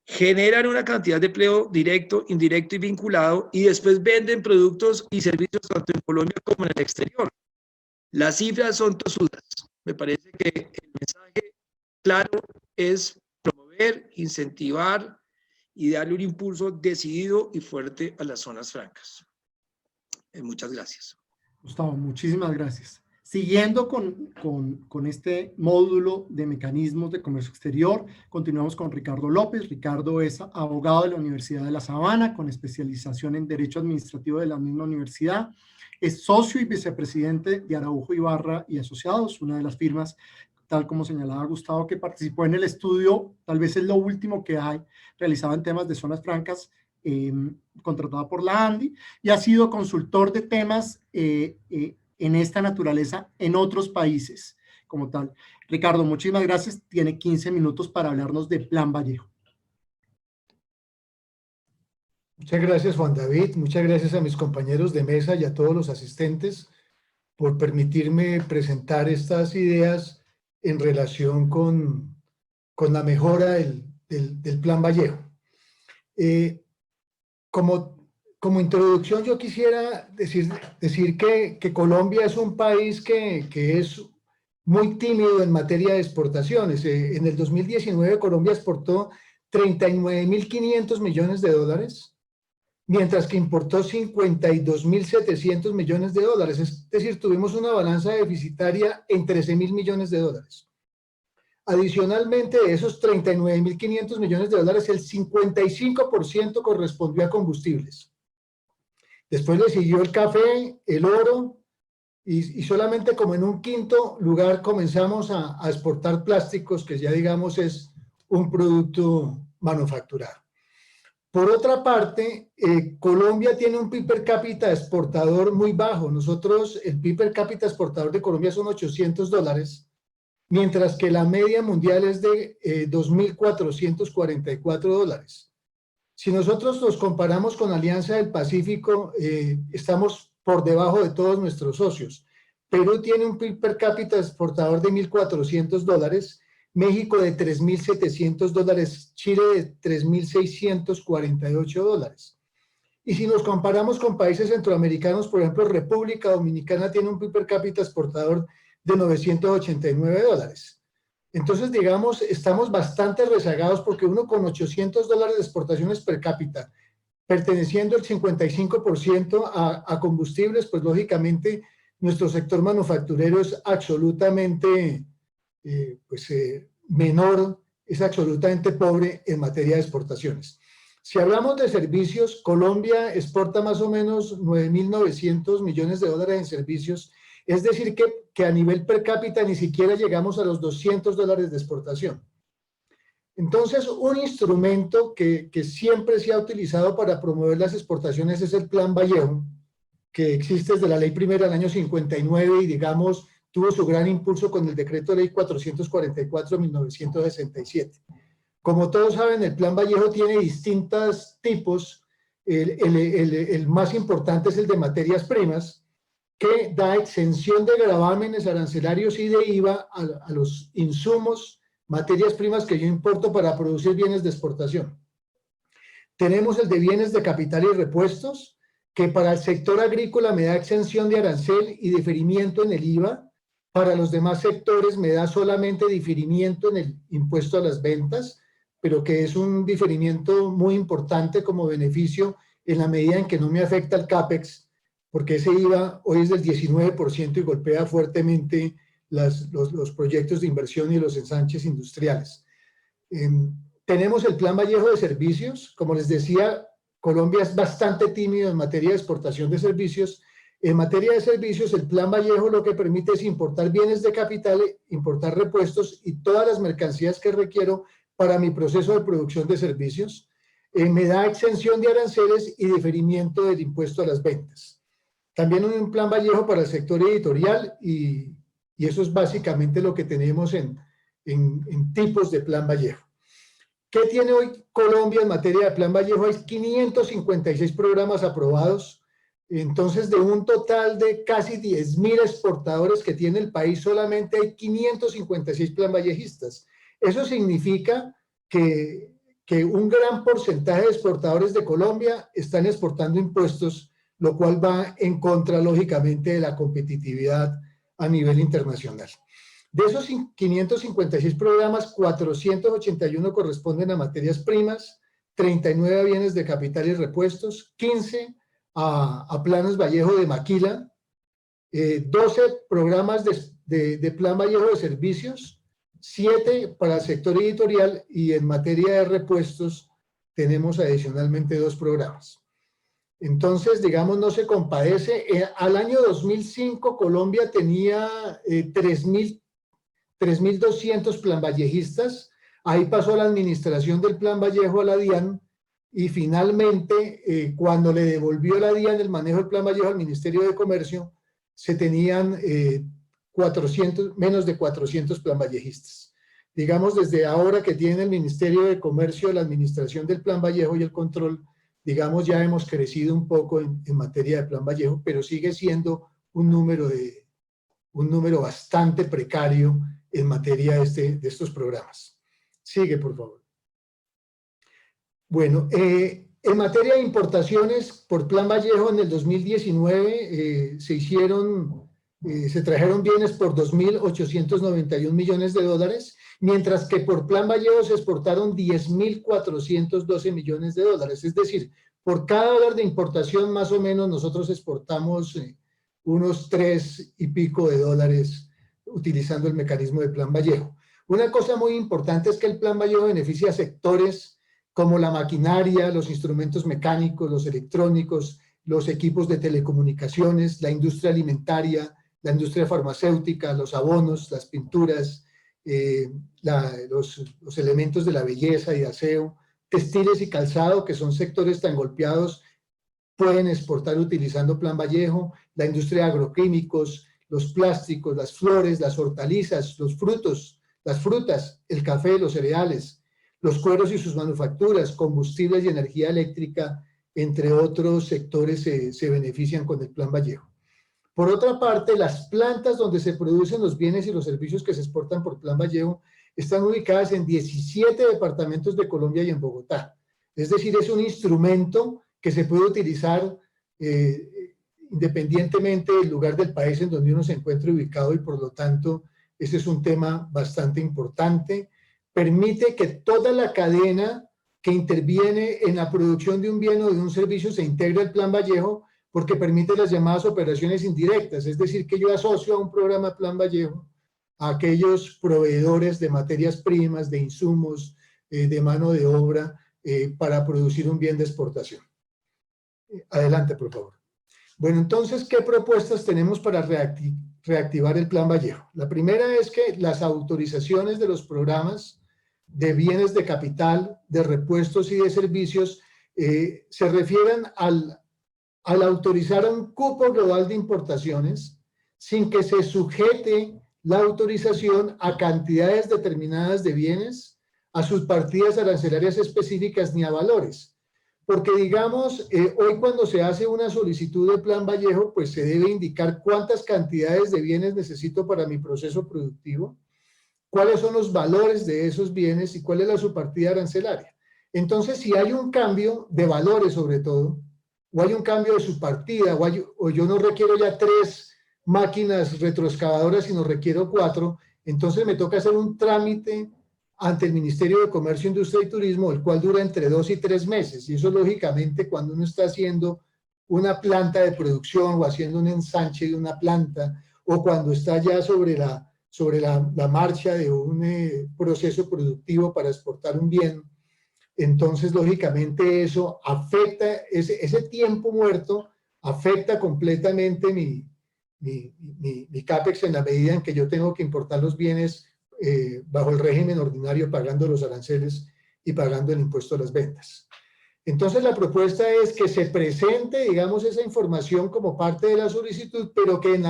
generan una cantidad de empleo directo, indirecto y vinculado y después venden productos y servicios tanto en Colombia como en el exterior. Las cifras son tosudas. Me parece que el mensaje claro es promover, incentivar y darle un impulso decidido y fuerte a las zonas francas. Muchas gracias. Gustavo, muchísimas gracias. Siguiendo con este módulo de mecanismos de comercio exterior, continuamos con Ricardo López. Ricardo es abogado de la Universidad de La Sabana, con especialización en Derecho Administrativo de la misma universidad. Es socio y vicepresidente de Araujo Ibarra y Asociados, una de las firmas, tal como señalaba Gustavo, que participó en el estudio, tal vez es lo último que hay, realizado en temas de zonas francas, contratada por la ANDI, y ha sido consultor de temas en esta naturaleza en otros países como tal. Ricardo, muchísimas gracias. Tiene 15 minutos para hablarnos de Plan Vallejo. Muchas gracias, Juan David. Muchas gracias a mis compañeros de mesa y a todos los asistentes por permitirme presentar estas ideas en relación con la mejora del Plan Vallejo. Como introducción, yo quisiera decir que Colombia es un país que es muy tímido en materia de exportaciones. En el 2019, Colombia exportó 39.500 millones de dólares, mientras que importó 52.700 millones de dólares. Es decir, tuvimos una balanza deficitaria en 13.000 millones de dólares. Adicionalmente, de esos 39.500 millones de dólares, el 55% correspondió a combustibles. Después le siguió el café, el oro, y solamente como en un quinto lugar comenzamos a exportar plásticos, que ya digamos es un producto manufacturado. Por otra parte, Colombia tiene un PIB per cápita exportador muy bajo. Nosotros, el PIB per cápita exportador de Colombia son $800, mientras que la media mundial es de $2.444. Si nosotros nos comparamos con Alianza del Pacífico, estamos por debajo de todos nuestros socios. Perú tiene un PIB per cápita exportador de $1.400, México de $3.700, Chile de $3.648. Y si nos comparamos con países centroamericanos, por ejemplo, República Dominicana tiene un PIB per cápita exportador de $989. Entonces, digamos, estamos bastante rezagados porque uno con $800 de exportaciones per cápita, perteneciendo el 55% a combustibles, pues lógicamente nuestro sector manufacturero es absolutamente menor, es absolutamente pobre en materia de exportaciones. Si hablamos de servicios, Colombia exporta más o menos 9.900 millones de dólares en servicios. Es decir, que a nivel per cápita ni siquiera llegamos a los $200 de exportación. Entonces, un instrumento que siempre se ha utilizado para promover las exportaciones es el Plan Vallejo, que existe desde la Ley Primera del año 59 y, digamos, tuvo su gran impulso con el Decreto Ley 444 de 1967. Como todos saben, el Plan Vallejo tiene distintos tipos. El más importante es el de materias primas, que da exención de gravámenes arancelarios y de IVA a los insumos, materias primas que yo importo para producir bienes de exportación. Tenemos el de bienes de capital y repuestos, que para el sector agrícola me da exención de arancel y diferimiento en el IVA. Para los demás sectores me da solamente diferimiento en el impuesto a las ventas, pero que es un diferimiento muy importante como beneficio en la medida en que no me afecta el CAPEX, porque ese IVA hoy es del 19% y golpea fuertemente los proyectos de inversión y los ensanches industriales. Tenemos el Plan Vallejo de servicios. Como les decía, Colombia es bastante tímido en materia de exportación de servicios. En materia de servicios, el Plan Vallejo lo que permite es importar bienes de capital, importar repuestos y todas las mercancías que requiero para mi proceso de producción de servicios. Me da exención de aranceles y diferimiento del impuesto a las ventas. También un Plan Vallejo para el sector editorial y eso es básicamente lo que tenemos en tipos de Plan Vallejo. ¿Qué tiene hoy Colombia en materia de Plan Vallejo? Hay 556 programas aprobados. Entonces, de un total de casi 10.000 exportadores que tiene el país, solamente hay 556 plan vallejistas. Eso significa que un gran porcentaje de exportadores de Colombia están exportando impuestos, lo cual va en contra, lógicamente, de la competitividad a nivel internacional. De esos 556 programas, 481 corresponden a materias primas, 39 a bienes de capital y repuestos, 15 a Planes Vallejo de Maquila, 12 programas de Plan Vallejo de servicios, 7 para el sector editorial, y en materia de repuestos tenemos adicionalmente 2 programas. Entonces, digamos, no se compadece. Al año 2005 Colombia tenía 3.200 plan vallejistas. Ahí pasó la administración del Plan Vallejo a la DIAN, y finalmente, cuando le devolvió la DIAN el manejo del Plan Vallejo al Ministerio de Comercio, se tenían menos de 400 plan vallejistas. Digamos, desde ahora que tiene el Ministerio de Comercio la administración del Plan Vallejo y el control, digamos, ya hemos crecido un poco en materia de Plan Vallejo, pero sigue siendo un número bastante precario en materia de estos programas. Sigue, por favor. Bueno, en materia de importaciones, por Plan Vallejo en el 2019 se trajeron bienes por 2.891 millones de dólares, mientras que por Plan Vallejo se exportaron 10.412 millones de dólares. Es decir, por cada dólar de importación, más o menos, nosotros exportamos unos 3 y pico de dólares utilizando el mecanismo de Plan Vallejo. Una cosa muy importante es que el Plan Vallejo beneficia a sectores como la maquinaria, los instrumentos mecánicos, los electrónicos, los equipos de telecomunicaciones, la industria alimentaria, la industria farmacéutica, los abonos, las pinturas, los elementos de la belleza y aseo, textiles y calzado, que son sectores tan golpeados, pueden exportar utilizando Plan Vallejo, la industria de agroquímicos, los plásticos, las flores, las hortalizas, los frutos, las frutas, el café, los cereales, los cueros y sus manufacturas, combustibles y energía eléctrica, entre otros sectores se benefician con el Plan Vallejo. Por otra parte, las plantas donde se producen los bienes y los servicios que se exportan por Plan Vallejo están ubicadas en 17 departamentos de Colombia y en Bogotá. Es decir, es un instrumento que se puede utilizar independientemente del lugar del país en donde uno se encuentre ubicado, y por lo tanto, ese es un tema bastante importante. Permite que toda la cadena que interviene en la producción de un bien o de un servicio se integre al Plan Vallejo, porque permite las llamadas operaciones indirectas, es decir, que yo asocio a un programa Plan Vallejo a aquellos proveedores de materias primas, de insumos, de mano de obra, para producir un bien de exportación. Adelante, por favor. Bueno, entonces, ¿qué propuestas tenemos para reactivar el Plan Vallejo? La primera es que las autorizaciones de los programas de bienes de capital, de repuestos y de servicios se refieran al autorizar un cupo global de importaciones sin que se sujete la autorización a cantidades determinadas de bienes, a sus partidas arancelarias específicas ni a valores. Porque digamos, hoy cuando se hace una solicitud de Plan Vallejo, pues se debe indicar cuántas cantidades de bienes necesito para mi proceso productivo, cuáles son los valores de esos bienes y cuál es su partida arancelaria. Entonces, si hay un cambio de valores sobre todo, o hay un cambio de su partida, o yo no requiero ya 3 máquinas retroexcavadoras, sino requiero 4, entonces me toca hacer un trámite ante el Ministerio de Comercio, Industria y Turismo, el cual dura entre 2 y 3 meses, y eso lógicamente cuando uno está haciendo una planta de producción o haciendo un ensanche de una planta, o cuando está ya sobre la marcha de un proceso productivo para exportar un bien, entonces lógicamente eso afecta, ese tiempo muerto afecta completamente mi CAPEX en la medida en que yo tengo que importar los bienes bajo el régimen ordinario, pagando los aranceles y pagando el impuesto a las ventas. Entonces la propuesta es que se presente, digamos, esa información como parte de la solicitud, pero que en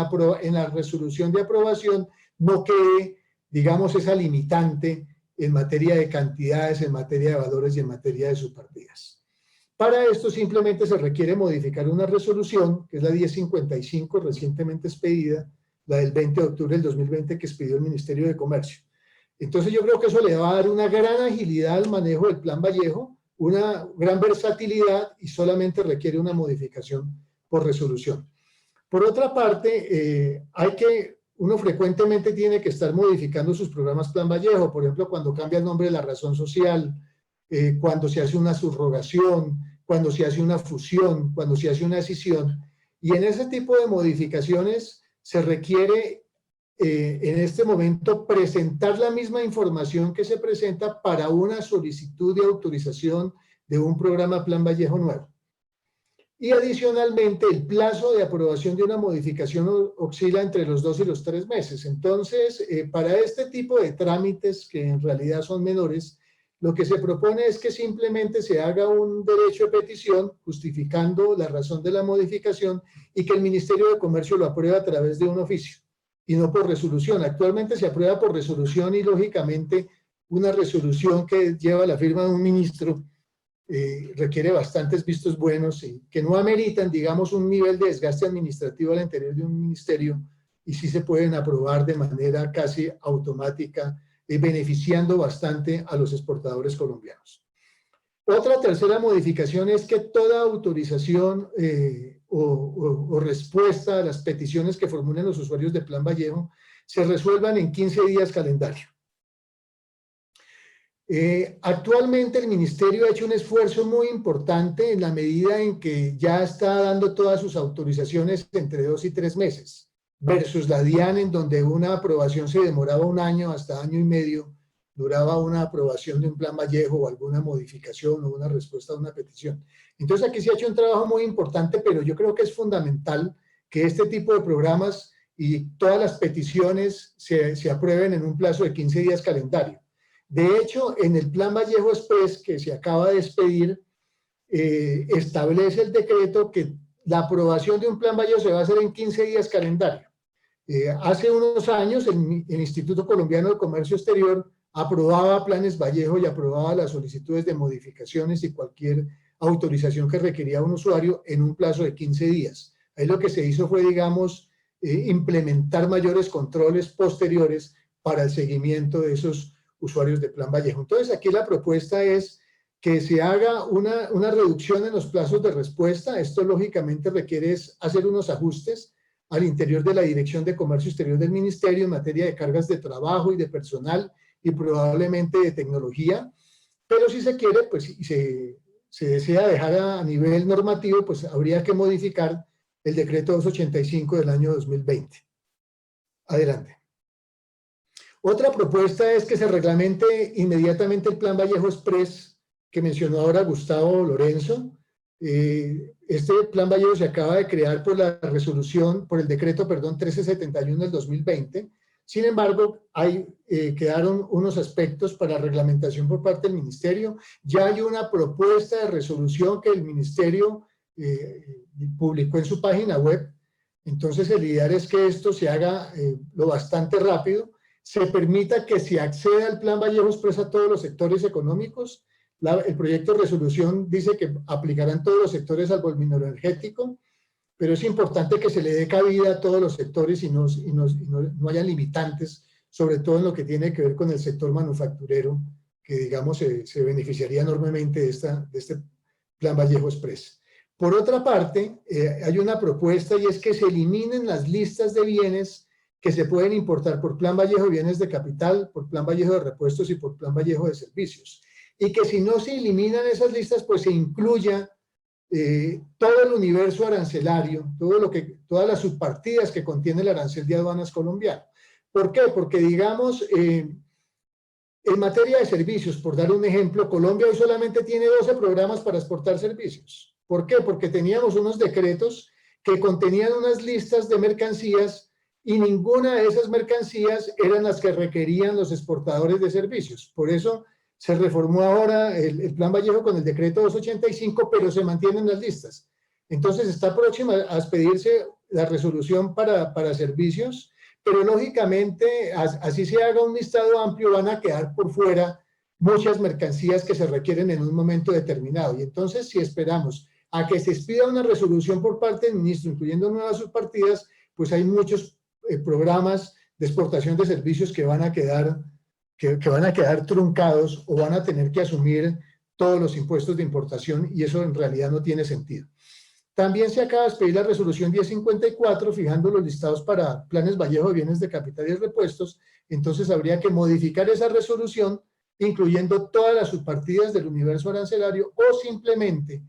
la resolución de aprobación no quede, digamos, esa limitante en materia de cantidades, en materia de valores y en materia de subpartidas. Para esto simplemente se requiere modificar una resolución, que es la 1055, recientemente expedida, la del 20 de octubre del 2020 que expidió el Ministerio de Comercio. Entonces yo creo que eso le va a dar una gran agilidad al manejo del Plan Vallejo, una gran versatilidad, y solamente requiere una modificación por resolución. Por otra parte, uno frecuentemente tiene que estar modificando sus programas Plan Vallejo, por ejemplo, cuando cambia el nombre de la razón social, cuando se hace una subrogación, cuando se hace una fusión, cuando se hace una escisión. Y en ese tipo de modificaciones se requiere en este momento presentar la misma información que se presenta para una solicitud de autorización de un programa Plan Vallejo nuevo. Y adicionalmente el plazo de aprobación de una modificación oscila entre los 2 y los 3 meses. Entonces, para este tipo de trámites, que en realidad son menores, lo que se propone es que simplemente se haga un derecho de petición justificando la razón de la modificación y que el Ministerio de Comercio lo apruebe a través de un oficio y no por resolución. Actualmente se aprueba por resolución y lógicamente una resolución que lleva la firma de un ministro requiere bastantes vistos buenos y que no ameritan, digamos, un nivel de desgaste administrativo al interior de un ministerio y sí se pueden aprobar de manera casi automática, beneficiando bastante a los exportadores colombianos. Otra tercera modificación es que toda autorización o respuesta a las peticiones que formulen los usuarios de Plan Vallejo se resuelvan en 15 días calendario. Actualmente el Ministerio ha hecho un esfuerzo muy importante en la medida en que ya está dando todas sus autorizaciones entre 2 y 3 meses, versus la DIAN, en donde una aprobación se demoraba 1 año hasta 1 año y medio, duraba una aprobación de un Plan Vallejo o alguna modificación o una respuesta a una petición. Entonces aquí se ha hecho un trabajo muy importante, pero yo creo que es fundamental que este tipo de programas y todas las peticiones se aprueben en un plazo de 15 días calendario. De hecho, en el Plan Vallejo Express que se acaba de expedir, establece el decreto que la aprobación de un Plan Vallejo se va a hacer en 15 días calendario. Hace unos años el Instituto Colombiano de Comercio Exterior aprobaba planes Vallejo y aprobaba las solicitudes de modificaciones y cualquier autorización que requería un usuario en un plazo de 15 días. Ahí lo que se hizo fue, digamos, implementar mayores controles posteriores para el seguimiento de esos usuarios de Plan Vallejo. Entonces aquí la propuesta es que se haga una reducción en los plazos de respuesta. Esto lógicamente requiere hacer unos ajustes al interior de la Dirección de Comercio Exterior del Ministerio en materia de cargas de trabajo y de personal y probablemente de tecnología, pero si se quiere, pues si se desea dejar a nivel normativo, pues habría que modificar el decreto 285 del año 2020. Adelante. Otra propuesta es que se reglamente inmediatamente el Plan Vallejo Express que mencionó ahora Gustavo Lorenzo. Este Plan Vallejo se acaba de crear por la resolución, por el decreto, perdón, 1371 del 2020. Sin embargo, quedaron unos aspectos para reglamentación por parte del Ministerio. Ya hay una propuesta de resolución que el Ministerio publicó en su página web. Entonces, el ideal es que esto se haga lo bastante rápido, se permita que se acceda al Plan Vallejo Express a todos los sectores económicos. El proyecto de resolución dice que aplicarán todos los sectores salvo el mineroenergético, pero es importante que se le dé cabida a todos los sectores y no haya limitantes, sobre todo en lo que tiene que ver con el sector manufacturero, que digamos se beneficiaría enormemente de este Plan Vallejo Express. Por otra parte, hay una propuesta y es que se eliminen las listas de bienes que se pueden importar por Plan Vallejo de bienes de capital, por Plan Vallejo de repuestos y por Plan Vallejo de servicios. Y que si no se eliminan esas listas, pues se incluya todo el universo arancelario, todas las subpartidas que contiene el arancel de aduanas colombiano. ¿Por qué? Porque digamos, en materia de servicios, por dar un ejemplo, Colombia hoy solamente tiene 12 programas para exportar servicios. ¿Por qué? Porque teníamos unos decretos que contenían unas listas de mercancías y ninguna de esas mercancías eran las que requerían los exportadores de servicios. Por eso se reformó ahora el Plan Vallejo con el decreto 285, pero se mantienen las listas. Entonces está próxima a expedirse la resolución para servicios, pero lógicamente así se haga un listado amplio, van a quedar por fuera muchas mercancías que se requieren en un momento determinado. Y entonces si esperamos a que se expida una resolución por parte del ministro, incluyendo nuevas subpartidas, pues hay muchos programas de exportación de servicios que van a quedar truncados o van a tener que asumir todos los impuestos de importación y eso en realidad no tiene sentido. También se acaba de expedir la resolución 1054 fijando los listados para planes Vallejo de bienes de capital y repuestos. Entonces habría que modificar esa resolución incluyendo todas las subpartidas del universo arancelario o simplemente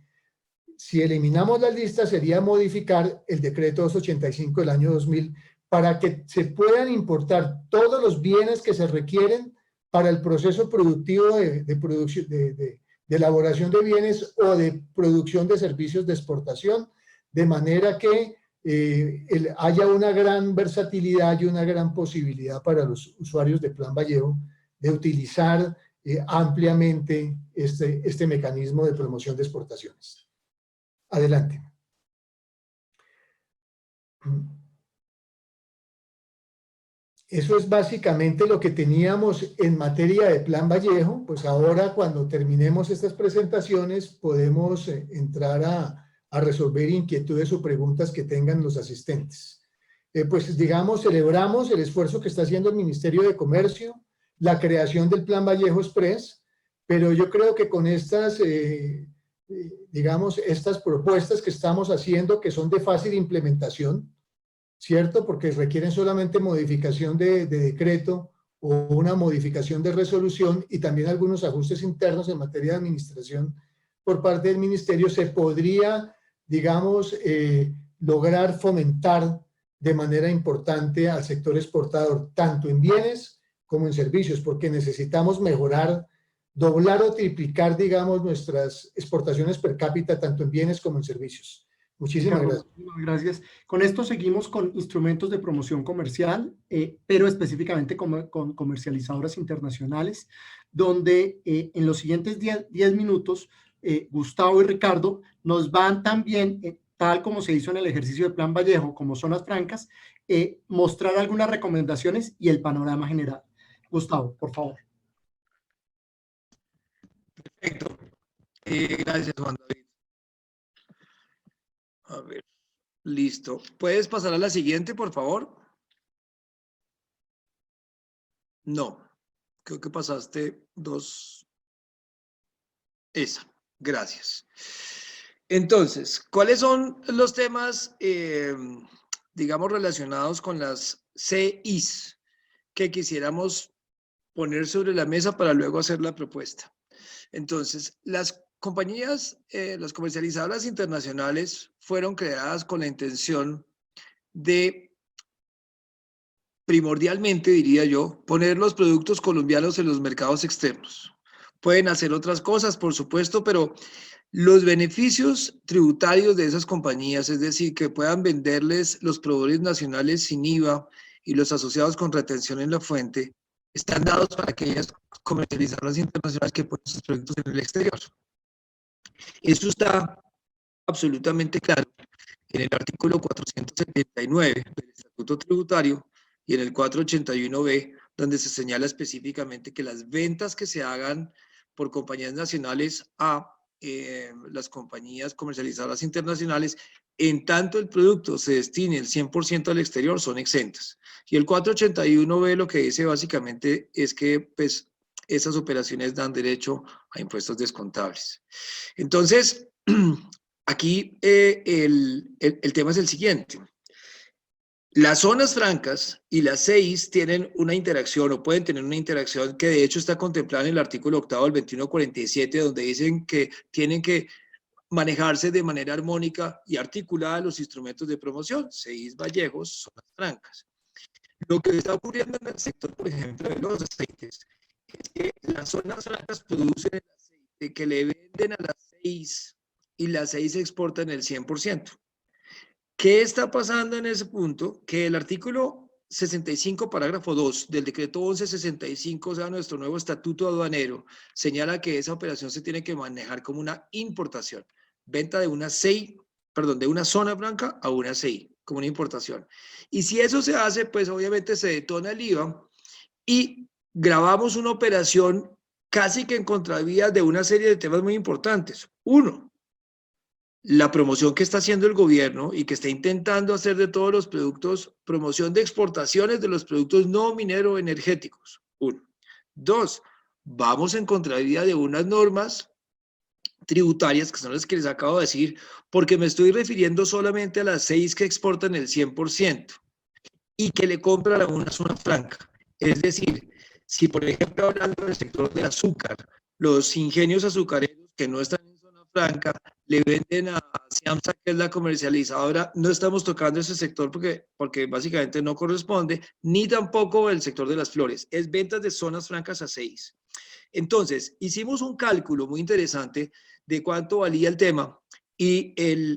si eliminamos las listas, sería modificar el decreto 285 del año 2000 para que se puedan importar todos los bienes que se requieren para el proceso productivo de elaboración de bienes o de producción de servicios de exportación, de manera que haya una gran versatilidad y una gran posibilidad para los usuarios de Plan Vallejo de utilizar ampliamente este mecanismo de promoción de exportaciones. Adelante. Eso es básicamente lo que teníamos en materia de Plan Vallejo. Pues ahora, cuando terminemos estas presentaciones, podemos entrar a resolver inquietudes o preguntas que tengan los asistentes. Pues digamos, celebramos el esfuerzo que está haciendo el Ministerio de Comercio, la creación del Plan Vallejo Express, pero yo creo que con estas, digamos, estas propuestas que estamos haciendo, que son de fácil implementación, ¿cierto? Porque requieren solamente modificación de decreto o una modificación de resolución y también algunos ajustes internos en materia de administración por parte del Ministerio, se podría, digamos, lograr fomentar de manera importante al sector exportador, tanto en bienes como en servicios, porque necesitamos mejorar, doblar o triplicar, digamos, nuestras exportaciones per cápita, tanto en bienes como en servicios. Muchísimas gracias. Muchísimas gracias. Con esto seguimos con instrumentos de promoción comercial, pero específicamente con comercializadoras internacionales, donde en los siguientes 10 minutos, Gustavo y Ricardo nos van también, tal como se hizo en el ejercicio de Plan Vallejo, como zonas francas, mostrar algunas recomendaciones y el panorama general. Gustavo, por favor. Perfecto. Gracias, Juan David. A ver, listo. ¿Puedes pasar a la siguiente, por favor? No, creo que pasaste dos. Esa, gracias. Entonces, ¿cuáles son los temas, digamos, relacionados con las CIs que quisiéramos poner sobre la mesa para luego hacer la propuesta? Entonces, las compañías, las comercializadoras internacionales fueron creadas con la intención de, primordialmente, diría yo, poner los productos colombianos en los mercados externos. Pueden hacer otras cosas, por supuesto, pero los beneficios tributarios de esas compañías, es decir, que puedan venderles los proveedores nacionales sin IVA y los asociados con retención en la fuente, están dados para aquellas comercializadoras internacionales que ponen sus productos en el exterior. Eso está absolutamente claro en el artículo 479 del Estatuto Tributario y en el 481b, donde se señala específicamente que las ventas que se hagan por compañías nacionales a las compañías comercializadoras internacionales, en tanto el producto se destine el 100% al exterior, son exentas. Y el 481b lo que dice básicamente es que pues, esas operaciones dan derecho a impuestos descontables. Entonces, aquí el tema es el siguiente. Las zonas francas y las CIs tienen una interacción o pueden tener una interacción que de hecho está contemplada en el artículo 8 del 2147, donde dicen que tienen que manejarse de manera armónica y articulada los instrumentos de promoción, CIs Vallejos, zonas francas. Lo que está ocurriendo en el sector, por ejemplo, de los aceites, es que las zonas francas producen el aceite que le venden a las CIs y las CIs exportan el 100%. ¿Qué está pasando en ese punto? Que el artículo 65, parágrafo 2 del decreto 1165, o sea, nuestro nuevo estatuto aduanero, señala que esa operación se tiene que manejar como una importación, venta de una CI, perdón, de una zona franca a una CI, como una importación. Y si eso se hace, pues obviamente se detona el IVA y grabamos una operación casi que en contravía de una serie de temas muy importantes. Uno, la promoción que está haciendo el gobierno y que está intentando hacer de todos los productos, promoción de exportaciones de los productos no minero-energéticos. Uno. Dos, vamos en contravía de unas normas tributarias, que son las que les acabo de decir, porque me estoy refiriendo solamente a las 6 que exportan el 100% y que le compran a una zona franca. Es decir, si por ejemplo hablando del sector del azúcar, los ingenios azucareros que no están en zona franca, le venden a Siamsa, que es la comercializadora. No estamos tocando ese sector porque básicamente no corresponde, ni tampoco el sector de las flores. Es ventas de zonas francas a 6. Entonces, hicimos un cálculo muy interesante de cuánto valía el tema y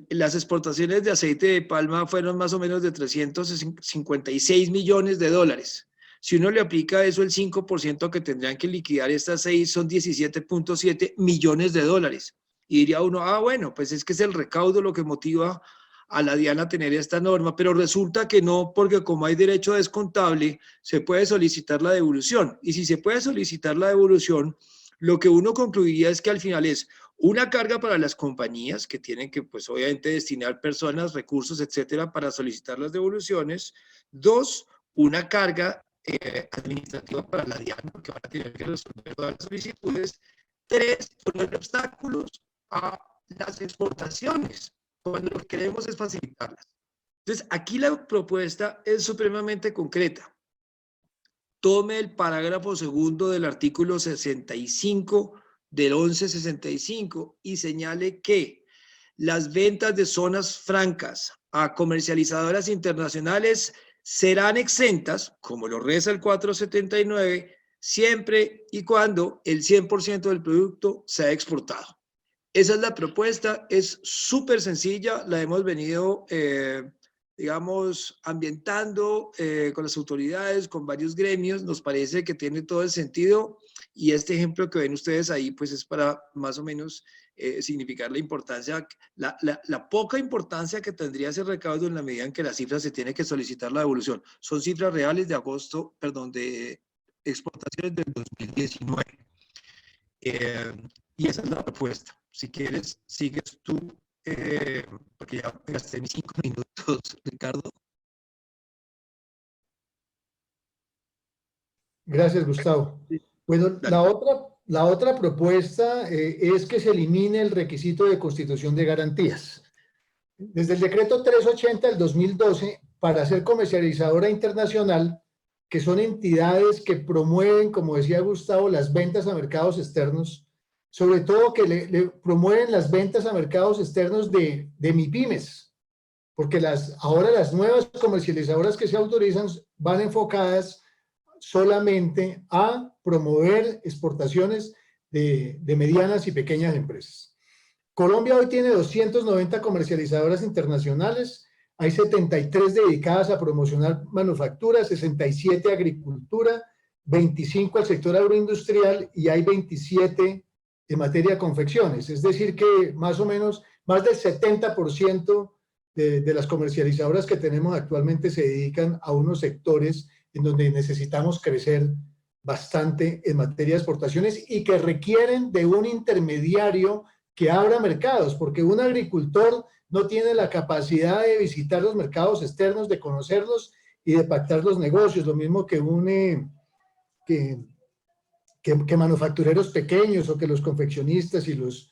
las exportaciones de aceite de palma fueron más o menos de 356 millones de dólares. Si uno le aplica eso, el 5% que tendrían que liquidar estas 6 son 17.7 millones de dólares. Y diría uno, bueno, pues es que es el recaudo lo que motiva a la DIAN a tener esta norma, pero resulta que no, porque como hay derecho descontable, se puede solicitar la devolución. Y si se puede solicitar la devolución, lo que uno concluiría es que al final es una carga para las compañías que tienen que, pues obviamente, destinar personas, recursos, etcétera, para solicitar las devoluciones. 2, una carga administrativa para la DIAN, porque van a tener que resolver todas las solicitudes. 3, poner obstáculos a las exportaciones, cuando lo que queremos es facilitarlas. Entonces, aquí la propuesta es supremamente concreta. Tome el parágrafo segundo del artículo 65 del 1165 y señale que las ventas de zonas francas a comercializadoras internacionales serán exentas, como lo reza el 479, siempre y cuando el 100% del producto sea exportado. Esa es la propuesta, es súper sencilla, la hemos venido, digamos, ambientando con las autoridades, con varios gremios, nos parece que tiene todo el sentido y este ejemplo que ven ustedes ahí, pues es para más o menos significar la importancia, la poca importancia que tendría ese recaudo en la medida en que las cifras se tiene que solicitar la devolución. Son cifras reales de agosto, perdón, de exportaciones del 2019. Y esa es la propuesta. Si quieres, sigues tú, porque ya gasté mis 5 minutos, Ricardo. Gracias, Gustavo. Bueno, la otra propuesta es que se elimine el requisito de constitución de garantías. Desde el decreto 380 del 2012, para ser comercializadora internacional, que son entidades que promueven, como decía Gustavo, las ventas a mercados externos, sobre todo que le promueven las ventas a mercados externos de MIPYMES, porque ahora las nuevas comercializadoras que se autorizan van enfocadas solamente a promover exportaciones de medianas y pequeñas empresas. Colombia hoy tiene 290 comercializadoras internacionales, hay 73 dedicadas a promocionar manufactura, 67 a agricultura, 25 al sector agroindustrial y hay 27 en materia de confecciones. Es decir que más o menos más del 70% de las comercializadoras que tenemos actualmente se dedican a unos sectores en donde necesitamos crecer bastante en materia de exportaciones y que requieren de un intermediario que abra mercados, porque un agricultor no tiene la capacidad de visitar los mercados externos, de conocerlos y de pactar los negocios, lo mismo que que manufactureros pequeños o que los confeccionistas y los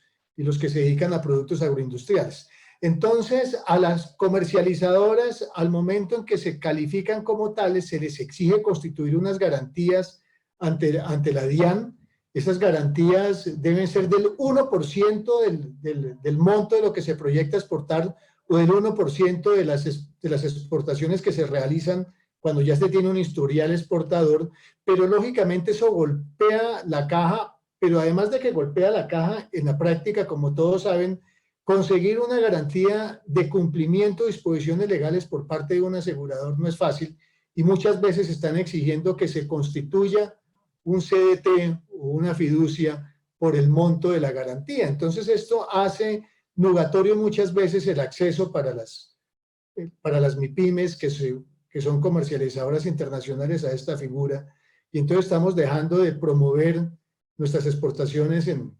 que se dedican a productos agroindustriales. Entonces, a las comercializadoras, al momento en que se califican como tales, se les exige constituir unas garantías ante la DIAN. Esas garantías deben ser del 1% del monto de lo que se proyecta exportar o del 1% de las exportaciones que se realizan cuando ya se tiene un historial exportador, pero lógicamente eso golpea la caja, pero además de que golpea la caja, en la práctica, como todos saben, conseguir una garantía de cumplimiento de disposiciones legales por parte de un asegurador no es fácil y muchas veces están exigiendo que se constituya un CDT o una fiducia por el monto de la garantía. Entonces esto hace nugatorio muchas veces el acceso para las MIPYMES que son comercializadoras internacionales a esta figura, y entonces estamos dejando de promover nuestras exportaciones en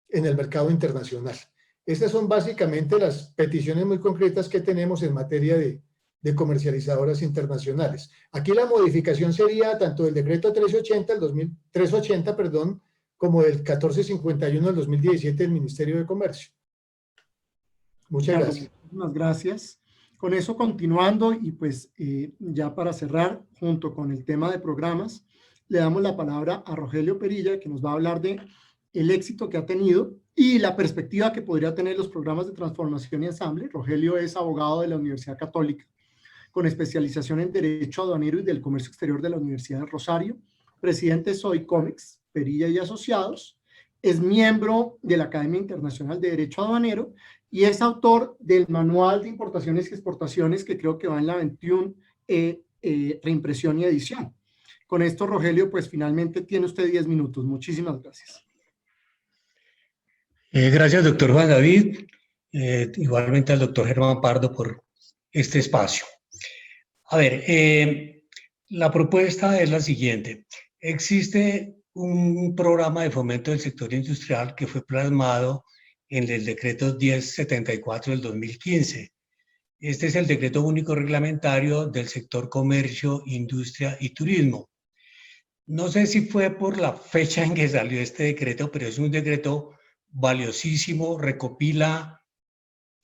el mercado internacional. Estas son básicamente las peticiones muy concretas que tenemos en materia de comercializadoras internacionales. Aquí la modificación sería tanto del decreto 380, como del 1451 del 2017 del Ministerio de Comercio. Muchas gracias. Muchas gracias. Con eso continuando y pues ya para cerrar, junto con el tema de programas, le damos la palabra a Rogelio Perilla, que nos va a hablar de el éxito que ha tenido y la perspectiva que podría tener los programas de transformación y ensamble. Rogelio es abogado de la Universidad Católica, con especialización en Derecho Aduanero y del Comercio Exterior de la Universidad de Rosario, presidente de Soy Comics, Perilla y Asociados, es miembro de la Academia Internacional de Derecho Aduanero y es autor del Manual de Importaciones y Exportaciones, que creo que va en la 21 reimpresión y edición. Con esto, Rogelio, pues finalmente tiene usted 10 minutos. Muchísimas gracias. Gracias, doctor Juan David. Igualmente al doctor Germán Pardo por este espacio. A ver, la propuesta es la siguiente. Existe un programa de fomento del sector industrial que fue plasmado en el decreto 1074 del 2015. Este es el decreto único reglamentario del sector comercio, industria y turismo. No sé si fue por la fecha en que salió este decreto, pero es un decreto valiosísimo, recopila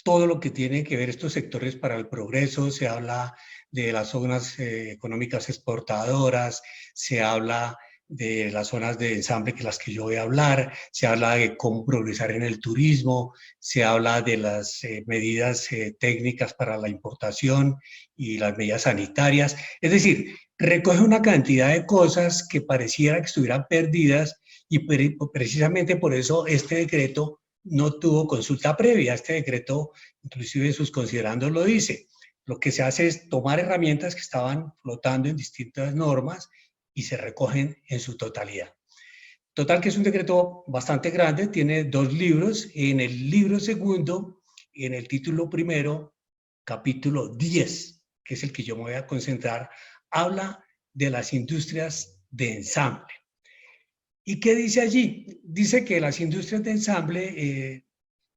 todo lo que tiene que ver estos sectores para el progreso. Se habla de las zonas económicas exportadoras, se habla de las zonas de ensamble, que las que yo voy a hablar, se habla de cómo progresar en el turismo, se habla de las medidas técnicas para la importación y las medidas sanitarias. Es decir, recoge una cantidad de cosas que pareciera que estuvieran perdidas y precisamente por eso este decreto no tuvo consulta previa. Este decreto, inclusive en sus considerandos lo dice. Lo que se hace es tomar herramientas que estaban flotando en distintas normas y se recogen en su totalidad. Total que es un decreto bastante grande, tiene 2 libros. En el libro segundo, en el título primero, capítulo 10, que es el que yo me voy a concentrar, habla de las industrias de ensamble. ¿Y qué dice allí? Dice que las industrias de ensamble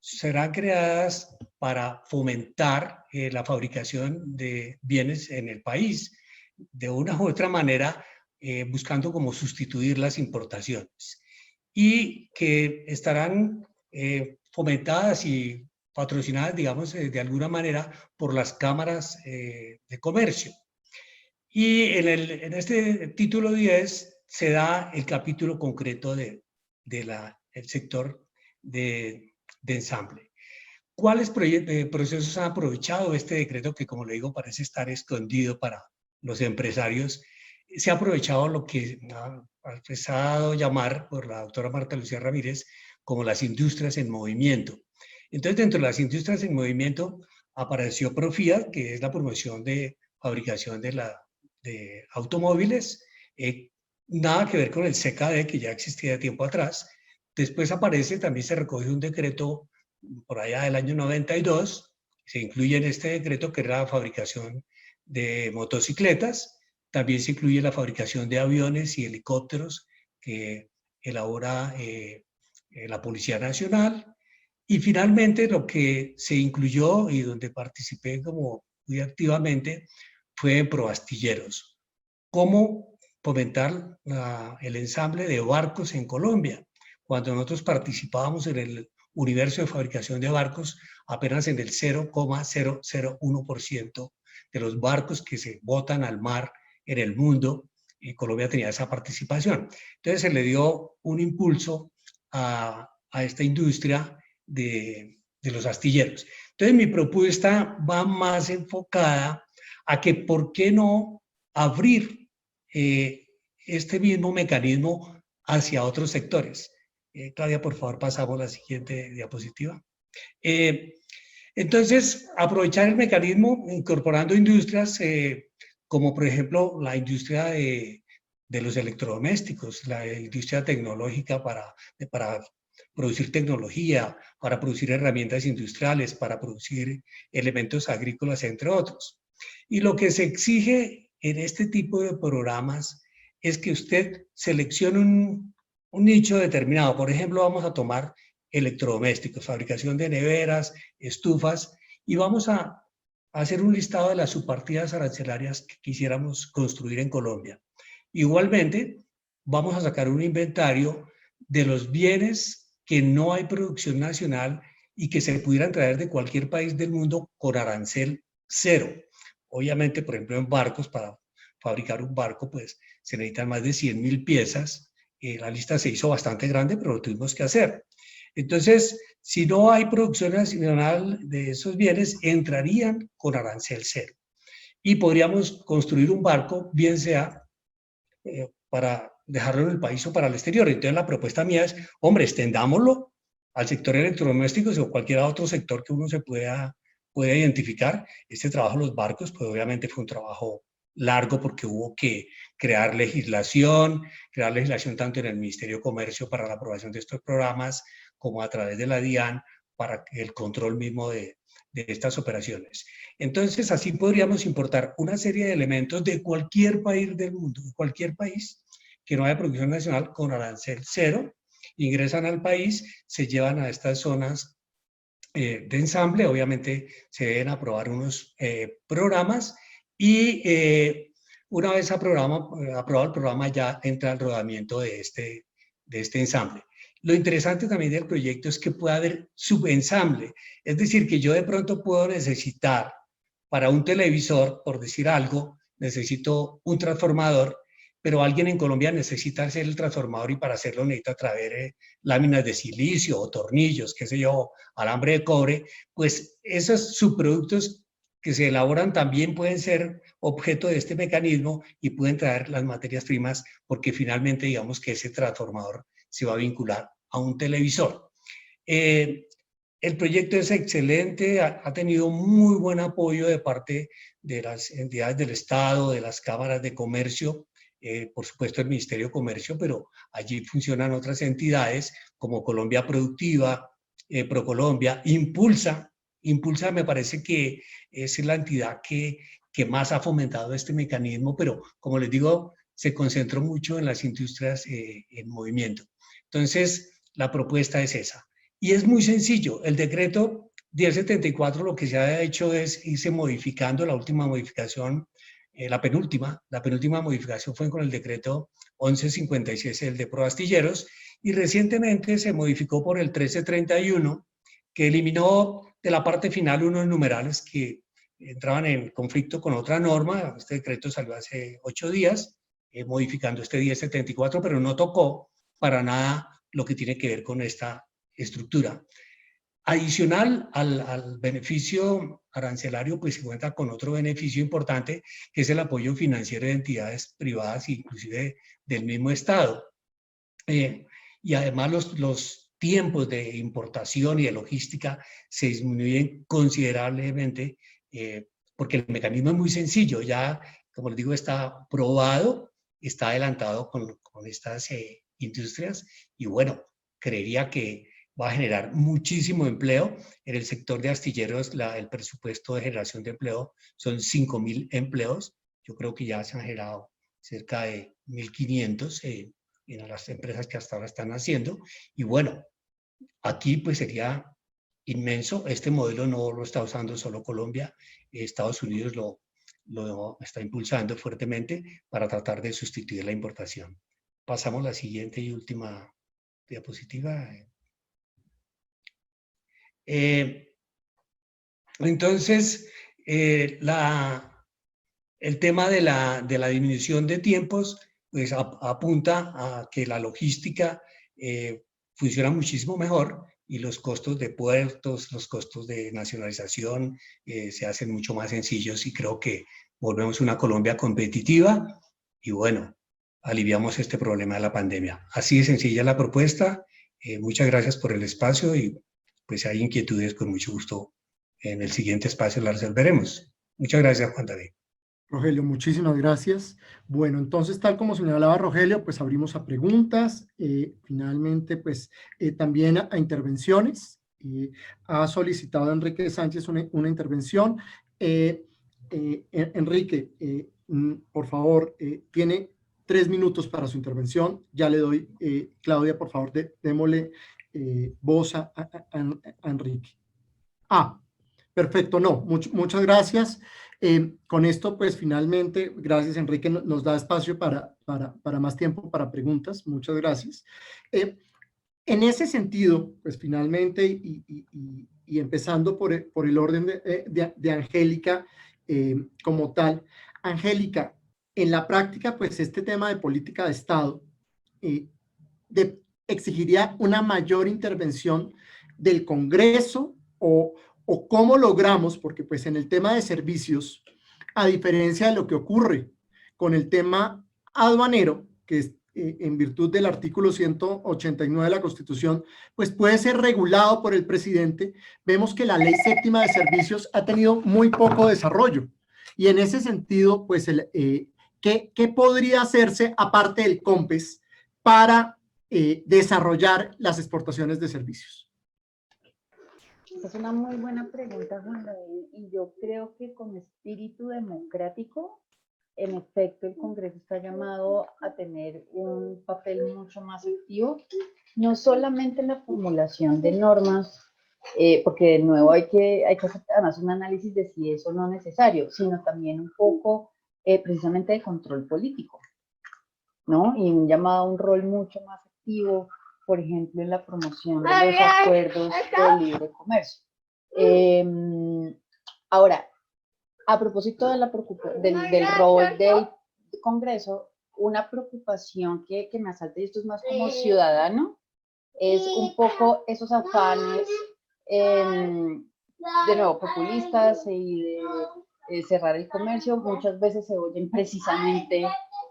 serán creadas para fomentar la fabricación de bienes en el país, de una u otra manera, buscando como sustituir las importaciones, y que estarán fomentadas y patrocinadas, digamos, de alguna manera por las cámaras de comercio. Y en este título 10 se da el capítulo concreto del sector de ensamble. ¿Cuáles procesos han aprovechado este decreto que, como le digo, parece estar escondido para los empresarios? Se ha aprovechado lo que se ha dado a llamar por la doctora Marta Lucía Ramírez como las industrias en movimiento. Entonces, dentro de las industrias en movimiento apareció Profiat, que es la promoción de fabricación de automóviles, nada que ver con el CKD, que ya existía de tiempo atrás. Después aparece, también se recoge un decreto por allá del año 92, se incluye en este decreto, que era la fabricación de motocicletas. También se incluye la fabricación de aviones y helicópteros que elabora la Policía Nacional. Y finalmente lo que se incluyó y donde participé como muy activamente fue en Proastilleros. ¿Cómo fomentar el ensamble de barcos en Colombia? Cuando nosotros participábamos en el universo de fabricación de barcos, apenas en el 0,001% de los barcos que se botan al mar en el mundo, y Colombia tenía esa participación. Entonces se le dio un impulso a esta industria de los astilleros. Entonces mi propuesta va más enfocada a que por qué no abrir este mismo mecanismo hacia otros sectores. Claudia, por favor, pasamos a la siguiente diapositiva. Entonces, aprovechar el mecanismo incorporando industrias como, por ejemplo, la industria de los electrodomésticos, la industria tecnológica para producir tecnología, para producir herramientas industriales, para producir elementos agrícolas, entre otros. Y lo que se exige en este tipo de programas es que usted seleccione un nicho determinado. Por ejemplo, vamos a tomar electrodomésticos, fabricación de neveras, estufas, y vamos a hacer un listado de las subpartidas arancelarias que quisiéramos construir en Colombia. Igualmente, vamos a sacar un inventario de los bienes que no hay producción nacional y que se pudieran traer de cualquier país del mundo con arancel cero. Obviamente, por ejemplo, en barcos, para fabricar un barco, pues se necesitan más de 100.000 piezas la lista se hizo bastante grande, pero lo tuvimos que hacer. Entonces, si no hay producción nacional de esos bienes, entrarían con arancel cero. Y podríamos construir un barco, bien sea para dejarlo en el país o para el exterior. Entonces, la propuesta mía es, hombre, extendámoslo al sector electrodomésticos o cualquier otro sector que uno se pueda identificar. Este trabajo de los barcos, pues obviamente fue un trabajo largo porque hubo que crear legislación tanto en el Ministerio de Comercio para la aprobación de estos programas, como a través de la DIAN para el control mismo de estas operaciones. Entonces, así podríamos importar una serie de elementos de cualquier país del mundo, de cualquier país que no haya producción nacional con arancel cero, ingresan al país, se llevan a estas zonas de ensamble, obviamente se deben aprobar unos programas y una vez aprobado el programa ya entra el rodamiento de este ensamble. Lo interesante también del proyecto es que puede haber subensamble, es decir, que yo de pronto puedo necesitar para un televisor, por decir algo, necesito un transformador, pero alguien en Colombia necesita hacer el transformador y para hacerlo necesita traer láminas de silicio o tornillos, qué sé yo, alambre de cobre, pues esos subproductos que se elaboran también pueden ser objeto de este mecanismo y pueden traer las materias primas porque finalmente digamos que ese transformador se va a vincular a un televisor. El proyecto es excelente, ha tenido muy buen apoyo de parte de las entidades del Estado, de las cámaras de comercio, por supuesto el Ministerio de Comercio, pero allí funcionan otras entidades como Colombia Productiva, ProColombia, Impulsa me parece que es la entidad que más ha fomentado este mecanismo, pero como les digo, se concentró mucho en las industrias en movimiento. Entonces, la propuesta es esa. Y es muy sencillo, el decreto 1074 lo que se ha hecho es irse modificando, la última modificación, la penúltima modificación fue con el decreto 1156, el de proastilleros, y recientemente se modificó por el 1331, que eliminó de la parte final unos numerales que entraban en conflicto con otra norma. Este decreto salió hace 8 días, modificando este 1074, pero no tocó para nada lo que tiene que ver con esta estructura. Adicional al beneficio arancelario, pues se cuenta con otro beneficio importante, que es el apoyo financiero de entidades privadas, inclusive del mismo Estado. Y además los tiempos de importación y de logística se disminuyen considerablemente, porque el mecanismo es muy sencillo, ya, como les digo, está probado, está adelantado con estas industrias, y bueno, creería que va a generar muchísimo empleo. En el sector de astilleros, el presupuesto de generación de empleo son 5.000 empleos. Yo creo que ya se han generado cerca de 1.500 en las empresas que hasta ahora están haciendo. Y bueno, aquí pues sería inmenso. Este modelo no lo está usando solo Colombia. Estados Unidos lo está impulsando fuertemente para tratar de sustituir la importación. Pasamos a la siguiente y última diapositiva. Entonces, el tema de la disminución de tiempos pues apunta a que la logística funciona muchísimo mejor y los costos de puertos, los costos de nacionalización se hacen mucho más sencillos, y creo que volvemos a una Colombia competitiva y bueno, aliviamos este problema de la pandemia. Así de sencilla la propuesta. Muchas gracias por el espacio y pues si hay inquietudes, con mucho gusto en el siguiente espacio las resolveremos. Muchas gracias, Juan David. Rogelio, muchísimas gracias. Bueno, entonces, tal como señalaba Rogelio, pues abrimos a preguntas, finalmente, pues también a intervenciones. Ha solicitado Enrique Sánchez una intervención. Enrique, por favor, tiene 3 minutos para su intervención. Ya le doy, Claudia, por favor, démosle voz a Enrique. Perfecto, no, muchas gracias. Con esto, pues finalmente, gracias Enrique, nos da espacio para más tiempo para preguntas. Muchas gracias. En ese sentido, pues finalmente, y empezando por el orden de Angélica como tal. Angélica, en la práctica, pues este tema de política de Estado exigiría una mayor intervención del Congreso o cómo logramos, porque pues en el tema de servicios, a diferencia de lo que ocurre con el tema aduanero, que es en virtud del artículo 189 de la Constitución, pues puede ser regulado por el presidente, vemos que la Ley Séptima de Servicios ha tenido muy poco desarrollo. Y en ese sentido, pues, ¿qué podría hacerse aparte del COMPES para desarrollar las exportaciones de servicios? Esa es una muy buena pregunta, Juan David, y yo creo que con espíritu democrático, en efecto, el Congreso está llamado a tener un papel mucho más activo, no solamente en la formulación de normas, porque de nuevo hay que hacer además un análisis de si eso no es necesario, sino también un poco precisamente de control político, ¿no? Y un llamado a un rol mucho más activo, por ejemplo, en la promoción de los acuerdos de libre comercio. Ahora, a propósito de del rol del Congreso, una preocupación que me asalta, y esto es más como ciudadano, es un poco esos afanes, de nuevo, populistas y de cerrar el comercio, muchas veces se oyen precisamente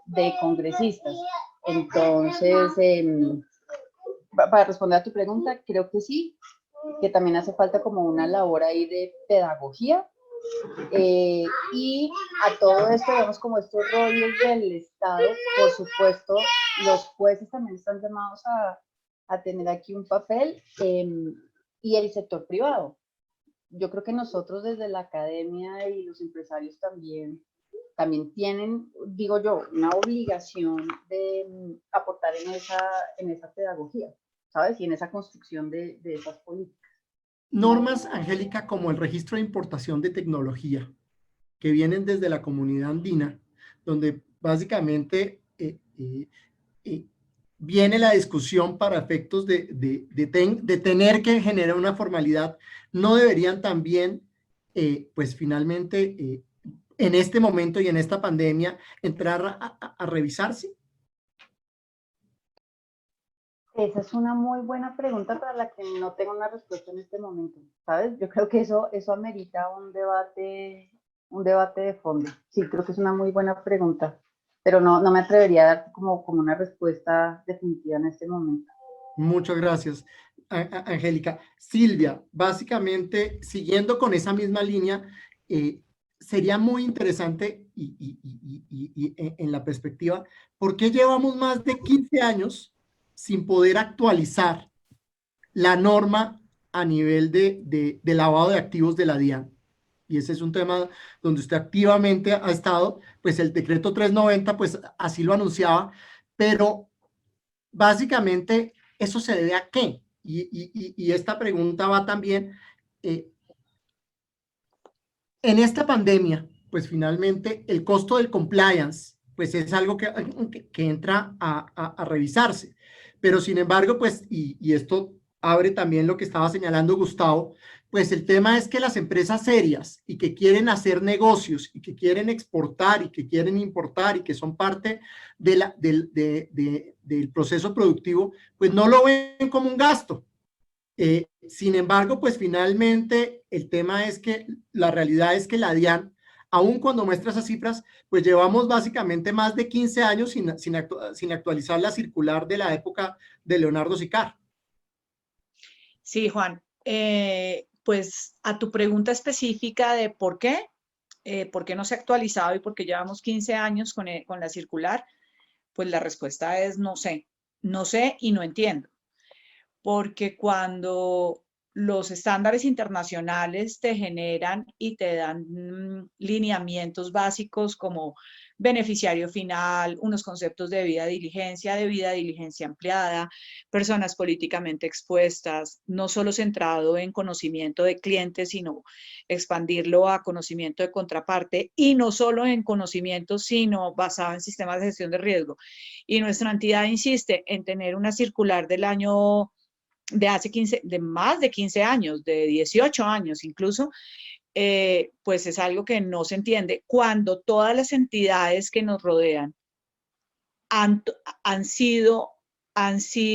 de congresistas. Entonces, para responder a tu pregunta, creo que sí, que también hace falta como una labor ahí de pedagogía. Y a todo esto vemos como estos roles del Estado, por supuesto, los jueces también están llamados a tener aquí un papel, y el sector privado. Yo creo que nosotros desde la academia y los empresarios también tienen, digo yo, una obligación de aportar en esa pedagogía, ¿sabes? Y en esa construcción de esas políticas. Normas, Angélica, como el registro de importación de tecnología, que vienen desde la comunidad andina, donde básicamente viene la discusión para efectos de tener que generar una formalidad, no deberían también, pues finalmente, en este momento y en esta pandemia, entrar a revisarse. Esa es una muy buena pregunta para la que no tengo una respuesta en este momento, ¿sabes? Yo creo que eso amerita un debate de fondo. Sí, creo que es una muy buena pregunta, pero no me atrevería a dar como una respuesta definitiva en este momento. Muchas gracias, Angélica. Silvia, básicamente, siguiendo con esa misma línea, sería muy interesante y en la perspectiva, ¿por qué llevamos más de 15 años sin poder actualizar la norma a nivel de lavado de activos de la DIAN? Y ese es un tema donde usted activamente ha estado, pues el decreto 390, pues así lo anunciaba, pero básicamente, ¿eso se debe a qué? Y esta pregunta va también, en esta pandemia, pues finalmente el costo del compliance, pues es algo que entra a revisarse. Pero sin embargo, pues, y esto abre también lo que estaba señalando Gustavo, pues el tema es que las empresas serias y que quieren hacer negocios y que quieren exportar y que quieren importar y que son parte del proceso productivo, pues no lo ven como un gasto. Sin embargo, pues finalmente el tema es que la realidad es que la DIAN, aun cuando muestra esas cifras, pues llevamos básicamente más de 15 años sin actualizar la circular de la época de Leonardo Sicar. Sí, Juan. Pues a tu pregunta específica de por qué no se ha actualizado y por qué llevamos 15 años con la circular, pues la respuesta es no sé y no entiendo. Porque cuando los estándares internacionales te generan y te dan lineamientos básicos como beneficiario final, unos conceptos de debida diligencia ampliada, personas políticamente expuestas, no solo centrado en conocimiento de clientes, sino expandirlo a conocimiento de contraparte y no solo en conocimiento, sino basado en sistemas de gestión de riesgo. Y nuestra entidad insiste en tener una circular del año de más de 15 años, de 18 años incluso, pues es algo que no se entiende cuando todas las entidades que nos rodean han sido han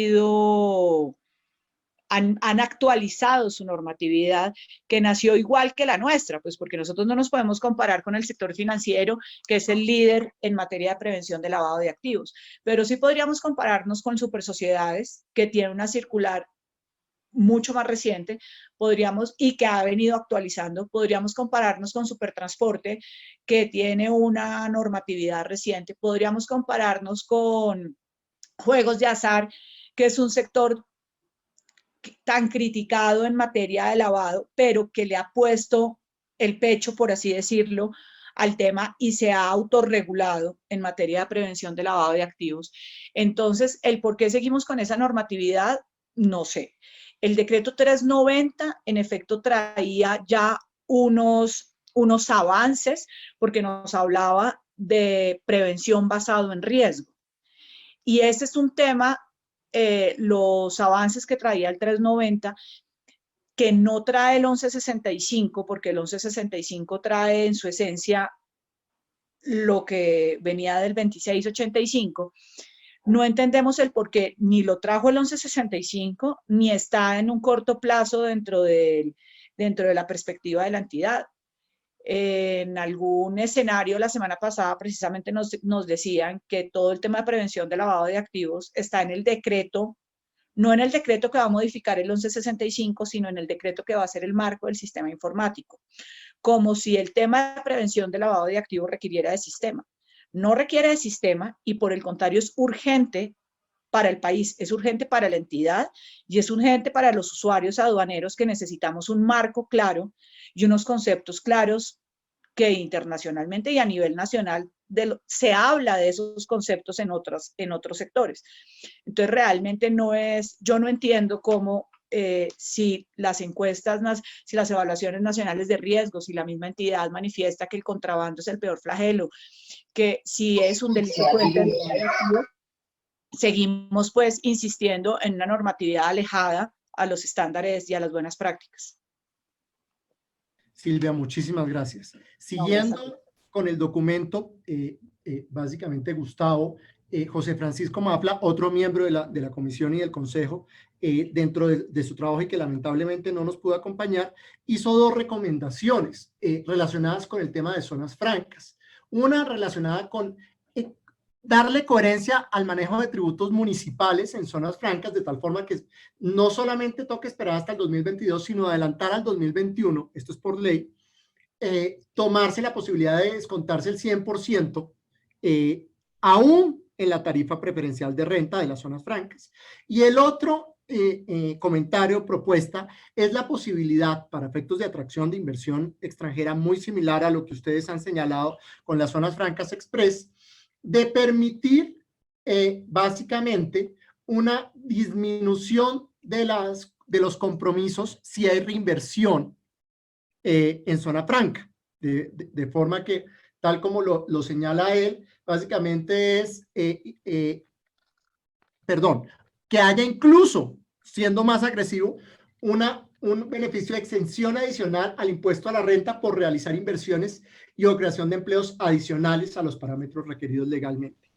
actualizado su normatividad, que nació igual que la nuestra, pues porque nosotros no nos podemos comparar con el sector financiero, que es el líder en materia de prevención de lavado de activos, pero sí podríamos compararnos con Supersociedades, que tiene una circular mucho más reciente, y que ha venido actualizando. Podríamos compararnos con Supertransporte, que tiene una normatividad reciente. Podríamos compararnos con juegos de azar, que es un sector tan criticado en materia de lavado, pero que le ha puesto el pecho, por así decirlo, al tema y se ha autorregulado en materia de prevención de lavado de activos. Entonces, el por qué seguimos con esa normatividad, no sé. El decreto 390, en efecto, traía ya unos avances, porque nos hablaba de prevención basado en riesgo. Y este es un tema, los avances que traía el 390, que no trae el 1165, porque el 1165 trae en su esencia lo que venía del 2685. No entendemos el por qué ni lo trajo el 1165, ni está en un corto plazo dentro de la perspectiva de la entidad. En algún escenario la semana pasada precisamente nos decían que todo el tema de prevención de lavado de activos está en el decreto, no en el decreto que va a modificar el 1165, sino en el decreto que va a ser el marco del sistema informático, como si el tema de prevención de lavado de activos requiriera de sistema. No requiere de sistema y por el contrario es urgente para el país, es urgente para la entidad y es urgente para los usuarios aduaneros, que necesitamos un marco claro y unos conceptos claros, que internacionalmente y a nivel nacional se habla de esos conceptos en otros sectores. Entonces realmente yo no entiendo cómo si las encuestas, si las evaluaciones nacionales de riesgo, si la misma entidad manifiesta que el contrabando es el peor flagelo, que si es un delito seguimos pues insistiendo en una normatividad alejada a los estándares y a las buenas prácticas. Silvia, muchísimas gracias. Siguiendo con el documento, básicamente Gustavo, José Francisco Mafla, otro miembro de la comisión y del consejo, dentro de su trabajo y que lamentablemente no nos pudo acompañar, hizo dos recomendaciones relacionadas con el tema de zonas francas. Una relacionada con darle coherencia al manejo de tributos municipales en zonas francas, de tal forma que no solamente toque esperar hasta el 2022, sino adelantar al 2021, esto es por ley, tomarse la posibilidad de descontarse el 100%, aún en la tarifa preferencial de renta de las zonas francas. Y el otro comentario, propuesta, es la posibilidad, para efectos de atracción de inversión extranjera, muy similar a lo que ustedes han señalado con las zonas francas express, de permitir básicamente una disminución de los compromisos si hay reinversión en zona franca, de forma que, tal como lo señala él, básicamente es, que haya incluso, siendo más agresivo, un beneficio de exención adicional al impuesto a la renta por realizar inversiones y o creación de empleos adicionales a los parámetros requeridos legalmente.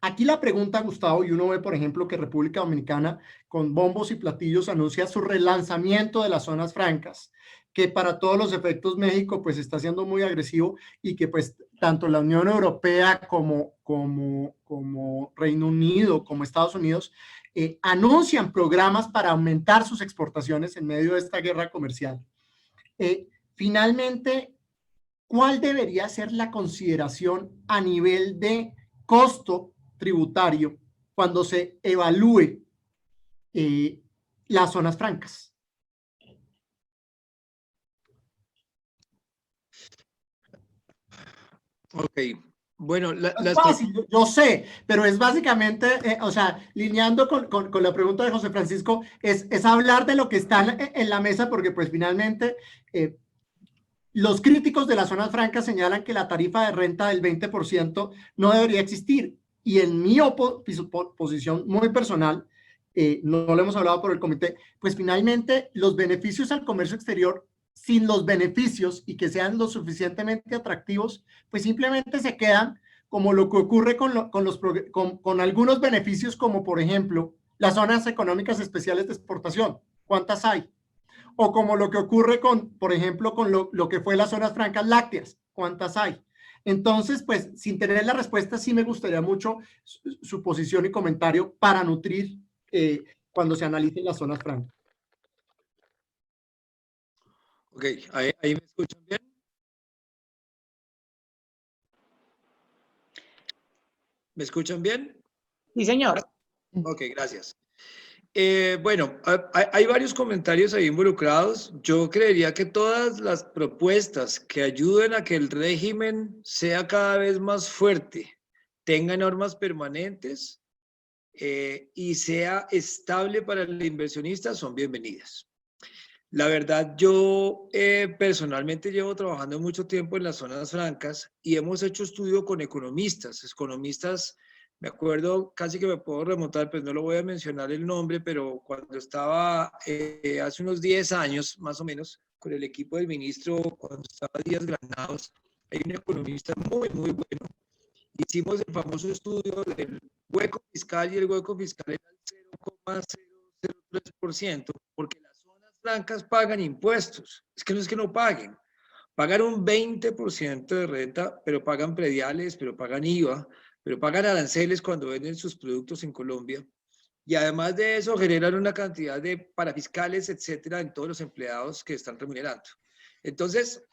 Aquí la pregunta, Gustavo, y uno ve, por ejemplo, que República Dominicana con bombos y platillos anuncia su relanzamiento de las zonas francas, que para todos los efectos México pues está siendo muy agresivo y que pues tanto la Unión Europea como Reino Unido, como Estados Unidos, anuncian programas para aumentar sus exportaciones en medio de esta guerra comercial. Finalmente, ¿cuál debería ser la consideración a nivel de costo tributario cuando se evalúe las zonas francas? Ok, bueno, es fácil, yo sé, pero es básicamente, o sea, lineando con la pregunta de José Francisco, es hablar de lo que está en la mesa, porque pues finalmente los críticos de las zonas francas señalan que la tarifa de renta del 20% no debería existir, y en mi posición muy personal, no lo hemos hablado por el comité, pues finalmente los beneficios al comercio exterior, sin los beneficios y que sean lo suficientemente atractivos, pues simplemente se quedan como lo que ocurre con algunos beneficios, como por ejemplo las zonas económicas especiales de exportación. ¿Cuántas hay? O como lo que ocurre por ejemplo, con lo que fue las zonas francas lácteas. ¿Cuántas hay? Entonces, pues, sin tener la respuesta, sí me gustaría mucho su posición y comentario para nutrir cuando se analicen las zonas francas. Ok, ¿ahí me escuchan bien? ¿Me escuchan bien? Sí, señor. Ok, gracias. Bueno, hay varios comentarios ahí involucrados. Yo creería que todas las propuestas que ayuden a que el régimen sea cada vez más fuerte, tenga normas permanentes y sea estable para el inversionista son bienvenidas. La verdad, yo personalmente llevo trabajando mucho tiempo en las zonas francas y hemos hecho estudio con economistas. Me acuerdo, casi que me puedo remontar, pues no lo voy a mencionar el nombre, pero cuando estaba hace unos 10 años, más o menos, con el equipo del ministro, cuando estaba Díaz Granados, hay un economista muy, muy bueno. Hicimos el famoso estudio del hueco fiscal y el hueco fiscal era el 0,003%, porque las zonas francas pagan impuestos. Es que no es que no paguen. Pagan un 20% de renta, pero pagan prediales, pero pagan IVA, pero pagan aranceles cuando venden sus productos en Colombia. Y además de eso, generan una cantidad de parafiscales, etcétera, en todos los empleados que están remunerando. Entonces,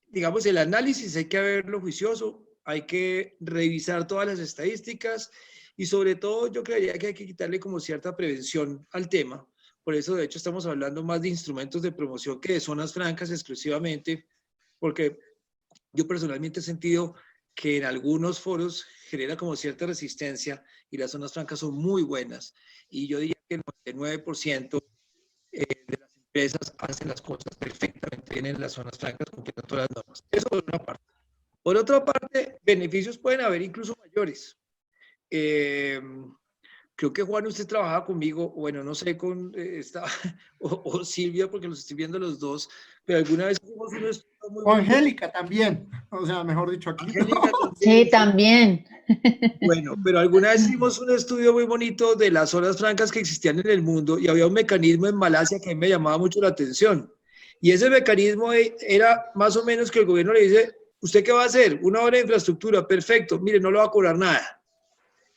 digamos, el análisis hay que verlo juicioso, hay que revisar todas las estadísticas y sobre todo yo creería que hay que quitarle como cierta prevención al tema. Por eso, de hecho, estamos hablando más de instrumentos de promoción que de zonas francas exclusivamente, porque yo personalmente he sentido que en algunos foros genera como cierta resistencia y las zonas francas son muy buenas. Y yo diría que el 99% de las empresas hacen las cosas perfectamente bien en las zonas francas, cumpliendo todas las normas. Eso por una parte. Por otra parte, beneficios pueden haber incluso mayores. Creo que Juan, usted trabajaba conmigo, bueno, no sé, o Silvia, porque los estoy viendo los dos, pero alguna vez hicimos un estudio muy O Angélica también, o sea, mejor dicho aquí. Angélica también. Sí, también. Bueno, pero alguna vez hicimos un estudio muy bonito de las zonas francas que existían en el mundo y había un mecanismo en Malasia que a mí me llamaba mucho la atención. Y ese mecanismo era más o menos que el gobierno le dice, ¿usted qué va a hacer? Una obra de infraestructura, perfecto, mire, no le va a cobrar nada.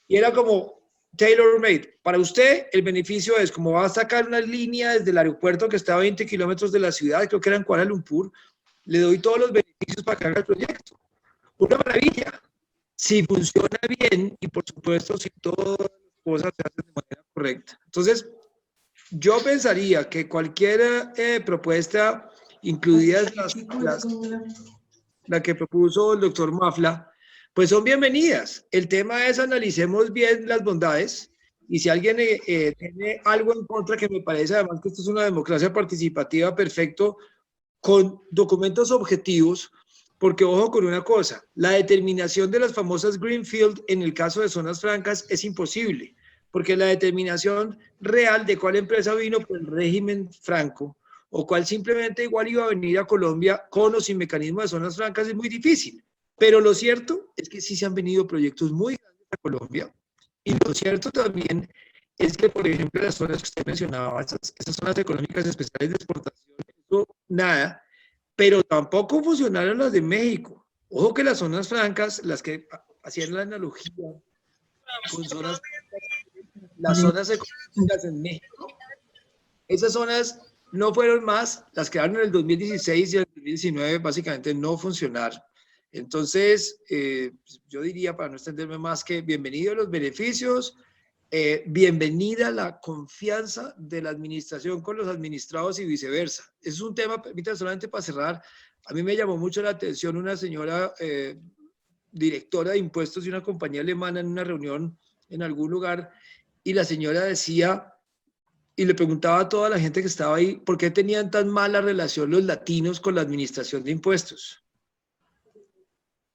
Y era como tailor-made. Para usted, el beneficio es como va a sacar una línea desde el aeropuerto que está a 20 kilómetros de la ciudad, creo que era en Kuala Lumpur, le doy todos los beneficios para que haga el proyecto. Una maravilla. Si funciona bien y por supuesto si todas las cosas se hacen de manera correcta. Entonces, yo pensaría que cualquier propuesta, incluidas la que propuso el doctor Mafla, pues son bienvenidas. El tema es analicemos bien las bondades y si alguien tiene algo en contra, que me parece además que esto es una democracia participativa, perfecto, con documentos objetivos. Porque ojo con una cosa, la determinación de las famosas Greenfield en el caso de zonas francas es imposible, porque la determinación real de cuál empresa vino por el régimen franco o cuál simplemente igual iba a venir a Colombia con o sin mecanismo de zonas francas es muy difícil. Pero lo cierto es que sí se han venido proyectos muy grandes a Colombia y lo cierto también es que, por ejemplo, las zonas que usted mencionaba, esas zonas económicas especiales de exportación, eso nada. Pero tampoco funcionaron las de México. Ojo que las zonas francas, las que hacían la analogía con las zonas económicas en México, esas zonas no fueron más, las quedaron en el 2016 y en el 2019 básicamente no funcionaron. Entonces, yo diría, para no extenderme más, que bienvenidos los beneficios, bienvenida la confianza de la administración con los administrados y viceversa. Es un tema, permítanme solamente para cerrar, a mí me llamó mucho la atención una señora directora de impuestos de una compañía alemana en una reunión en algún lugar y la señora decía y le preguntaba a toda la gente que estaba ahí por qué tenían tan mala relación los latinos con la administración de impuestos.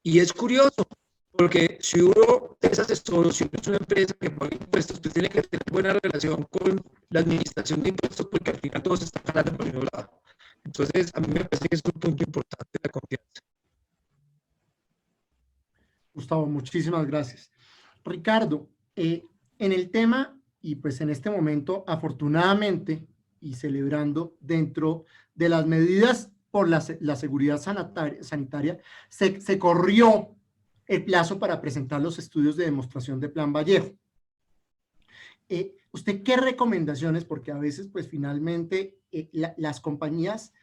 Y es curioso, porque si uno es asesor o si uno es una empresa que paga impuestos, pues tiene que tener buena relación con la administración de impuestos porque al final todos están jalando por el mismo lado. Entonces, a mí me parece que es un punto importante la confianza. Gustavo, muchísimas gracias. Ricardo, en el tema, y pues en este momento, afortunadamente, y celebrando dentro de las medidas por la seguridad sanitaria, se corrió el plazo para presentar los estudios de demostración de Plan Vallejo. ¿Usted qué recomendaciones? Porque a veces, pues finalmente, las compañías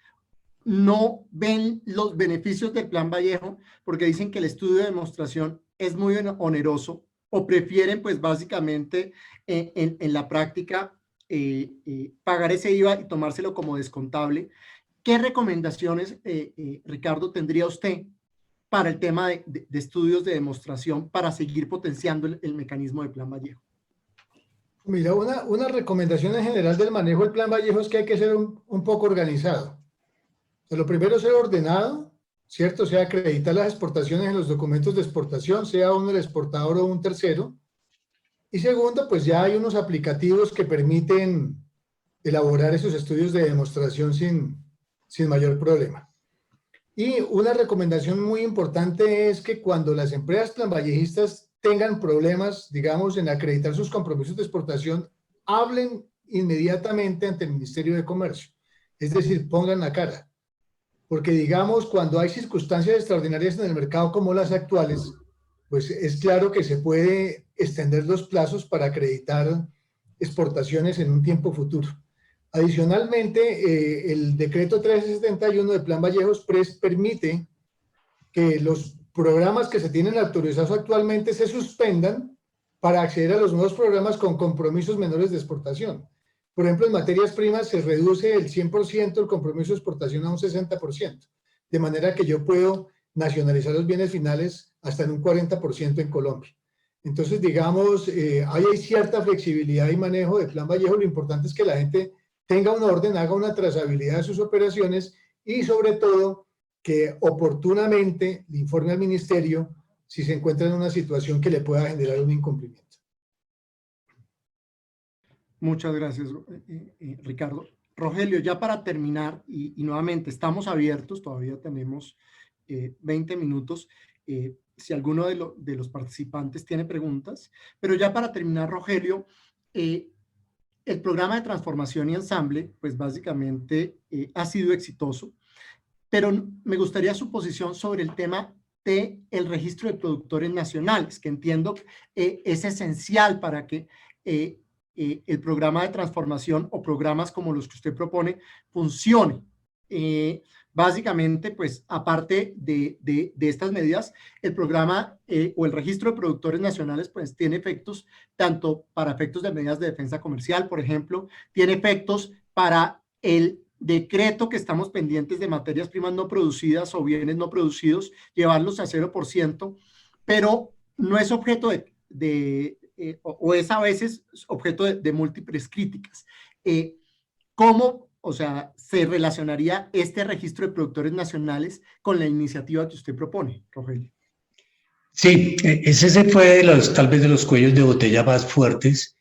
no ven los beneficios del Plan Vallejo porque dicen que el estudio de demostración es muy oneroso, o prefieren, pues básicamente, en la práctica, pagar ese IVA y tomárselo como descontable. ¿Qué recomendaciones, Ricardo, tendría usted para el tema de estudios de demostración para seguir potenciando el mecanismo de Plan Vallejo? Mira, una recomendación en general del manejo del Plan Vallejo es que hay que ser un poco organizado. O sea, lo primero es ser ordenado, ¿cierto? O sea, acreditar las exportaciones en los documentos de exportación, sea uno el exportador o un tercero. Y segundo, pues ya hay unos aplicativos que permiten elaborar esos estudios de demostración sin mayor problema. Y una recomendación muy importante es que cuando las empresas planvallejistas tengan problemas, digamos, en acreditar sus compromisos de exportación, hablen inmediatamente ante el Ministerio de Comercio. Es decir, pongan la cara. Porque, digamos, cuando hay circunstancias extraordinarias en el mercado como las actuales, pues es claro que se puede extender los plazos para acreditar exportaciones en un tiempo futuro. Adicionalmente, el decreto 1371 de Plan Vallejos permite que los programas que se tienen autorizados actualmente se suspendan para acceder a los nuevos programas con compromisos menores de exportación. Por ejemplo, en materias primas se reduce el 100% el compromiso de exportación a un 60%, de manera que yo puedo nacionalizar los bienes finales hasta en un 40% en Colombia. Entonces, digamos, ahí hay cierta flexibilidad y manejo de Plan Vallejo. Lo importante es que la gente tenga un orden, haga una trazabilidad de sus operaciones y, sobre todo, que oportunamente le informe al ministerio si se encuentra en una situación que le pueda generar un incumplimiento. Muchas gracias, Ricardo. Rogelio, ya para terminar, y nuevamente estamos abiertos, todavía tenemos 20 minutos, si alguno de los participantes tiene preguntas, pero ya para terminar, Rogelio, el programa de transformación y ensamble, pues básicamente ha sido exitoso, pero me gustaría su posición sobre el tema del registro de productores nacionales, que entiendo es esencial para que el programa de transformación o programas como los que usted propone funcione. Básicamente, pues, aparte de estas medidas, el programa o el registro de productores nacionales, pues, tiene efectos tanto para efectos de medidas de defensa comercial, por ejemplo, tiene efectos para el decreto que estamos pendientes de materias primas no producidas o bienes no producidos, llevarlos a 0%, pero no es objeto o es a veces objeto de múltiples críticas. ¿Cómo, o sea, se relacionaría este registro de productores nacionales con la iniciativa que usted propone, Rogelio? Sí, ese fue tal vez de los cuellos de botella más fuertes,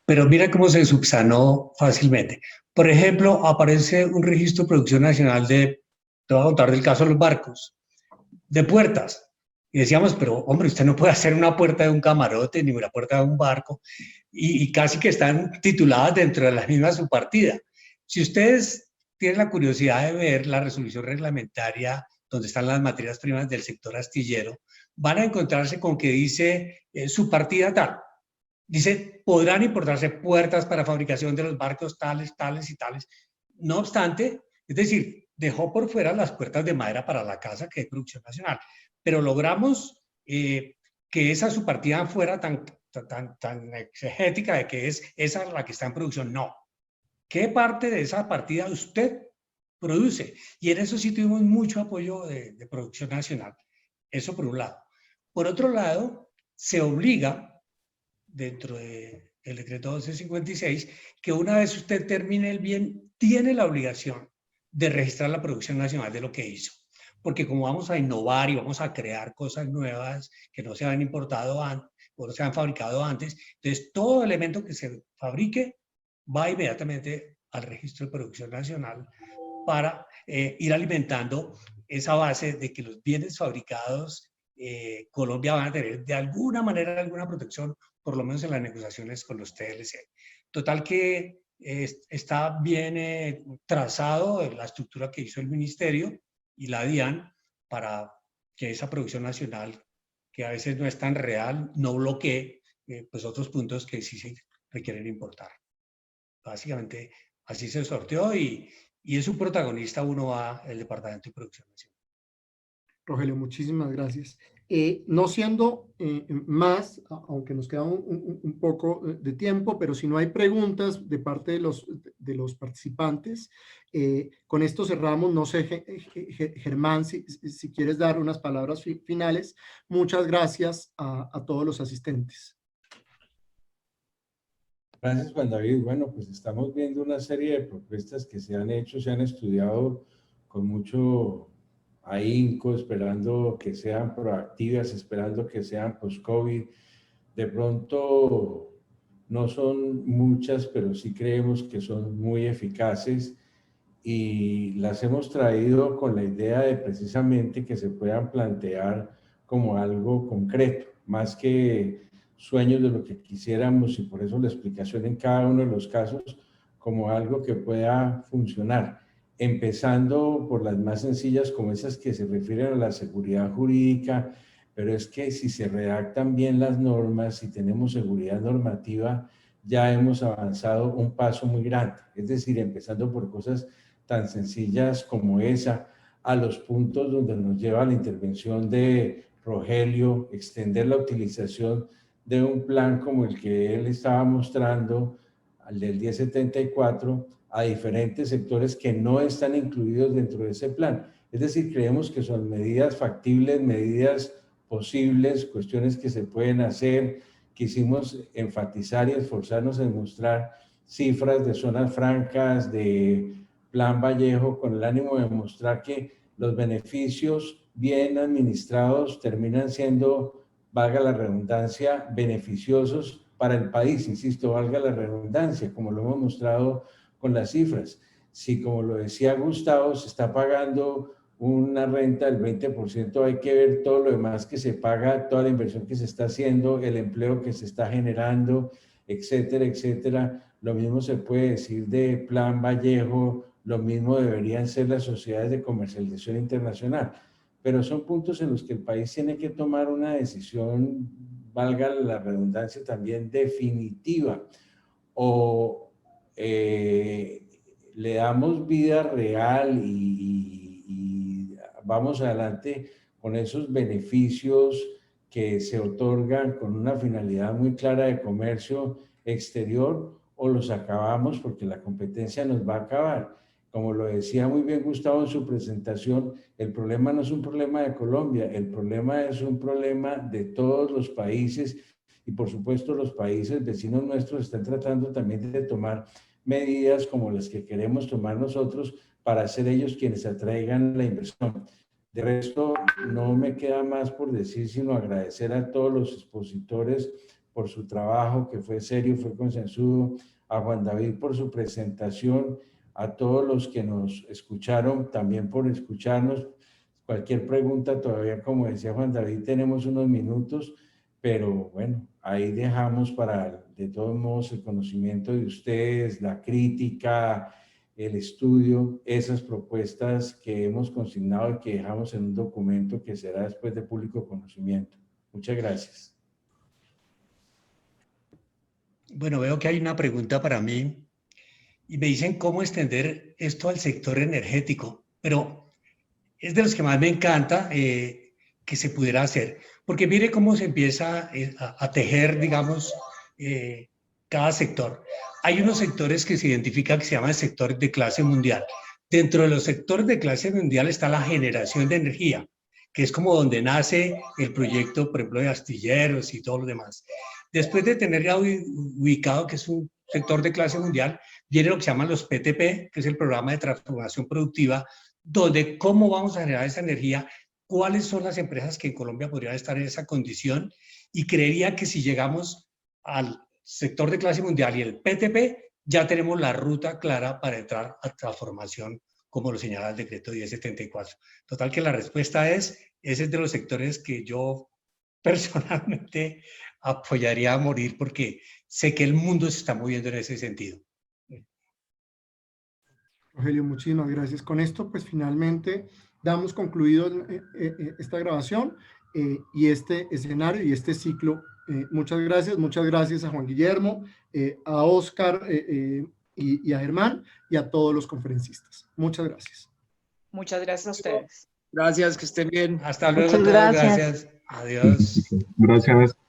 pero mira cómo se subsanó fácilmente. Por ejemplo, aparece un registro de producción nacional te voy a contar del caso de los barcos, de puertas. Y decíamos, pero hombre, usted no puede hacer una puerta de un camarote ni una puerta de un barco, y casi que están tituladas dentro de la misma subpartida. Si ustedes tienen la curiosidad de ver la resolución reglamentaria donde están las materias primas del sector astillero, van a encontrarse con que dice subpartida tal. Dice, podrán importarse puertas para fabricación de los barcos tales, tales y tales. No obstante, es decir, dejó por fuera las puertas de madera para la casa, que es producción nacional. Pero logramos que esa subpartida fuera tan exegética de que es esa la que está en producción. No. ¿Qué parte de esa partida usted produce? Y en eso sí tuvimos mucho apoyo de producción nacional. Eso por un lado. Por otro lado, se obliga dentro del decreto 1256, que una vez usted termine el bien, tiene la obligación de registrar la producción nacional de lo que hizo. Porque como vamos a innovar y vamos a crear cosas nuevas que no se han importado antes, o no se han fabricado antes, entonces todo elemento que se fabrique va inmediatamente al registro de producción nacional para ir alimentando esa base de que los bienes fabricados Colombia va a tener de alguna manera alguna protección, por lo menos en las negociaciones con los TLC. Total que está bien trazado la estructura que hizo el Ministerio y la DIAN para que esa producción nacional, que a veces no es tan real, no bloquee pues otros puntos que sí se requieren importar. Básicamente así se sorteó y es un protagonista, uno va el Departamento de Producción Nacional. Rogelio, muchísimas gracias. No siendo más, aunque nos queda un poco de tiempo, pero si no hay preguntas de parte de los participantes, con esto cerramos. No sé, Germán, si quieres dar unas palabras finales. Muchas gracias a todos los asistentes. Gracias, Juan David. Bueno, pues estamos viendo una serie de propuestas que se han hecho, se han estudiado con mucho ahínco, esperando que sean proactivas, esperando que sean post-COVID. De pronto no son muchas, pero sí creemos que son muy eficaces y las hemos traído con la idea de precisamente que se puedan plantear como algo concreto, más que sueños de lo que quisiéramos, y por eso la explicación en cada uno de los casos como algo que pueda funcionar, empezando por las más sencillas como esas que se refieren a la seguridad jurídica, pero es que si se redactan bien las normas, si tenemos seguridad normativa, ya hemos avanzado un paso muy grande, es decir, empezando por cosas tan sencillas como esa, a los puntos donde nos lleva la intervención de Rogelio, extender la utilización de un plan como el que él estaba mostrando, al del 1074, a diferentes sectores que no están incluidos dentro de ese plan. Es decir, creemos que son medidas factibles, medidas posibles, cuestiones que se pueden hacer. Quisimos enfatizar y esforzarnos en mostrar cifras de zonas francas, de Plan Vallejo, con el ánimo de mostrar que los beneficios bien administrados terminan siendo, valga la redundancia, beneficiosos para el país. Insisto, valga la redundancia, como lo hemos mostrado con las cifras. Si, como lo decía Gustavo, se está pagando una renta del 20%, hay que ver todo lo demás que se paga, toda la inversión que se está haciendo, el empleo que se está generando, etcétera, etcétera. Lo mismo se puede decir de Plan Vallejo, lo mismo deberían ser las sociedades de comercialización internacional. Pero son puntos en los que el país tiene que tomar una decisión, valga la redundancia también, definitiva. O le damos vida real y vamos adelante con esos beneficios que se otorgan con una finalidad muy clara de comercio exterior, o los acabamos porque la competencia nos va a acabar. Como lo decía muy bien Gustavo en su presentación, el problema no es un problema de Colombia, el problema es un problema de todos los países, y por supuesto los países vecinos nuestros están tratando también de tomar medidas como las que queremos tomar nosotros para ser ellos quienes atraigan la inversión. De resto, no me queda más por decir, sino agradecer a todos los expositores por su trabajo, que fue serio, fue concienzudo, a Juan David por su presentación, a todos los que nos escucharon también por escucharnos. Cualquier pregunta, todavía, como decía Juan David, tenemos unos minutos, pero bueno, ahí dejamos para, de todos modos, el conocimiento de ustedes, la crítica, el estudio, esas propuestas que hemos consignado y que dejamos en un documento que será después de público conocimiento. Muchas gracias. Bueno, veo que hay una pregunta para mí y me dicen cómo extender esto al sector energético, pero es de los que más me encanta que se pudiera hacer, porque mire cómo se empieza a tejer, digamos, cada sector. Hay unos sectores que se identifican que se llaman sectores de clase mundial. Dentro de los sectores de clase mundial está la generación de energía, que es como donde nace el proyecto, por ejemplo, de astilleros y todo lo demás. Después de tener ya ubicado que es un sector de clase mundial, viene lo que se llaman los PTP, que es el programa de transformación productiva, donde cómo vamos a generar esa energía, cuáles son las empresas que en Colombia podrían estar en esa condición, y creería que si llegamos al sector de clase mundial y el PTP, ya tenemos la ruta clara para entrar a transformación, como lo señala el decreto 1074. Total que la respuesta es ese es de los sectores que yo personalmente apoyaría a morir porque sé que el mundo se está moviendo en ese sentido. Rogelio, muchísimas gracias. Con esto, pues finalmente damos concluido esta grabación y este escenario y este ciclo. Muchas gracias a Juan Guillermo, a Oscar y a Germán y a todos los conferencistas. Muchas gracias. Muchas gracias a ustedes. Gracias, que estén bien. Hasta luego. Muchas gracias. Gracias. Adiós. Gracias.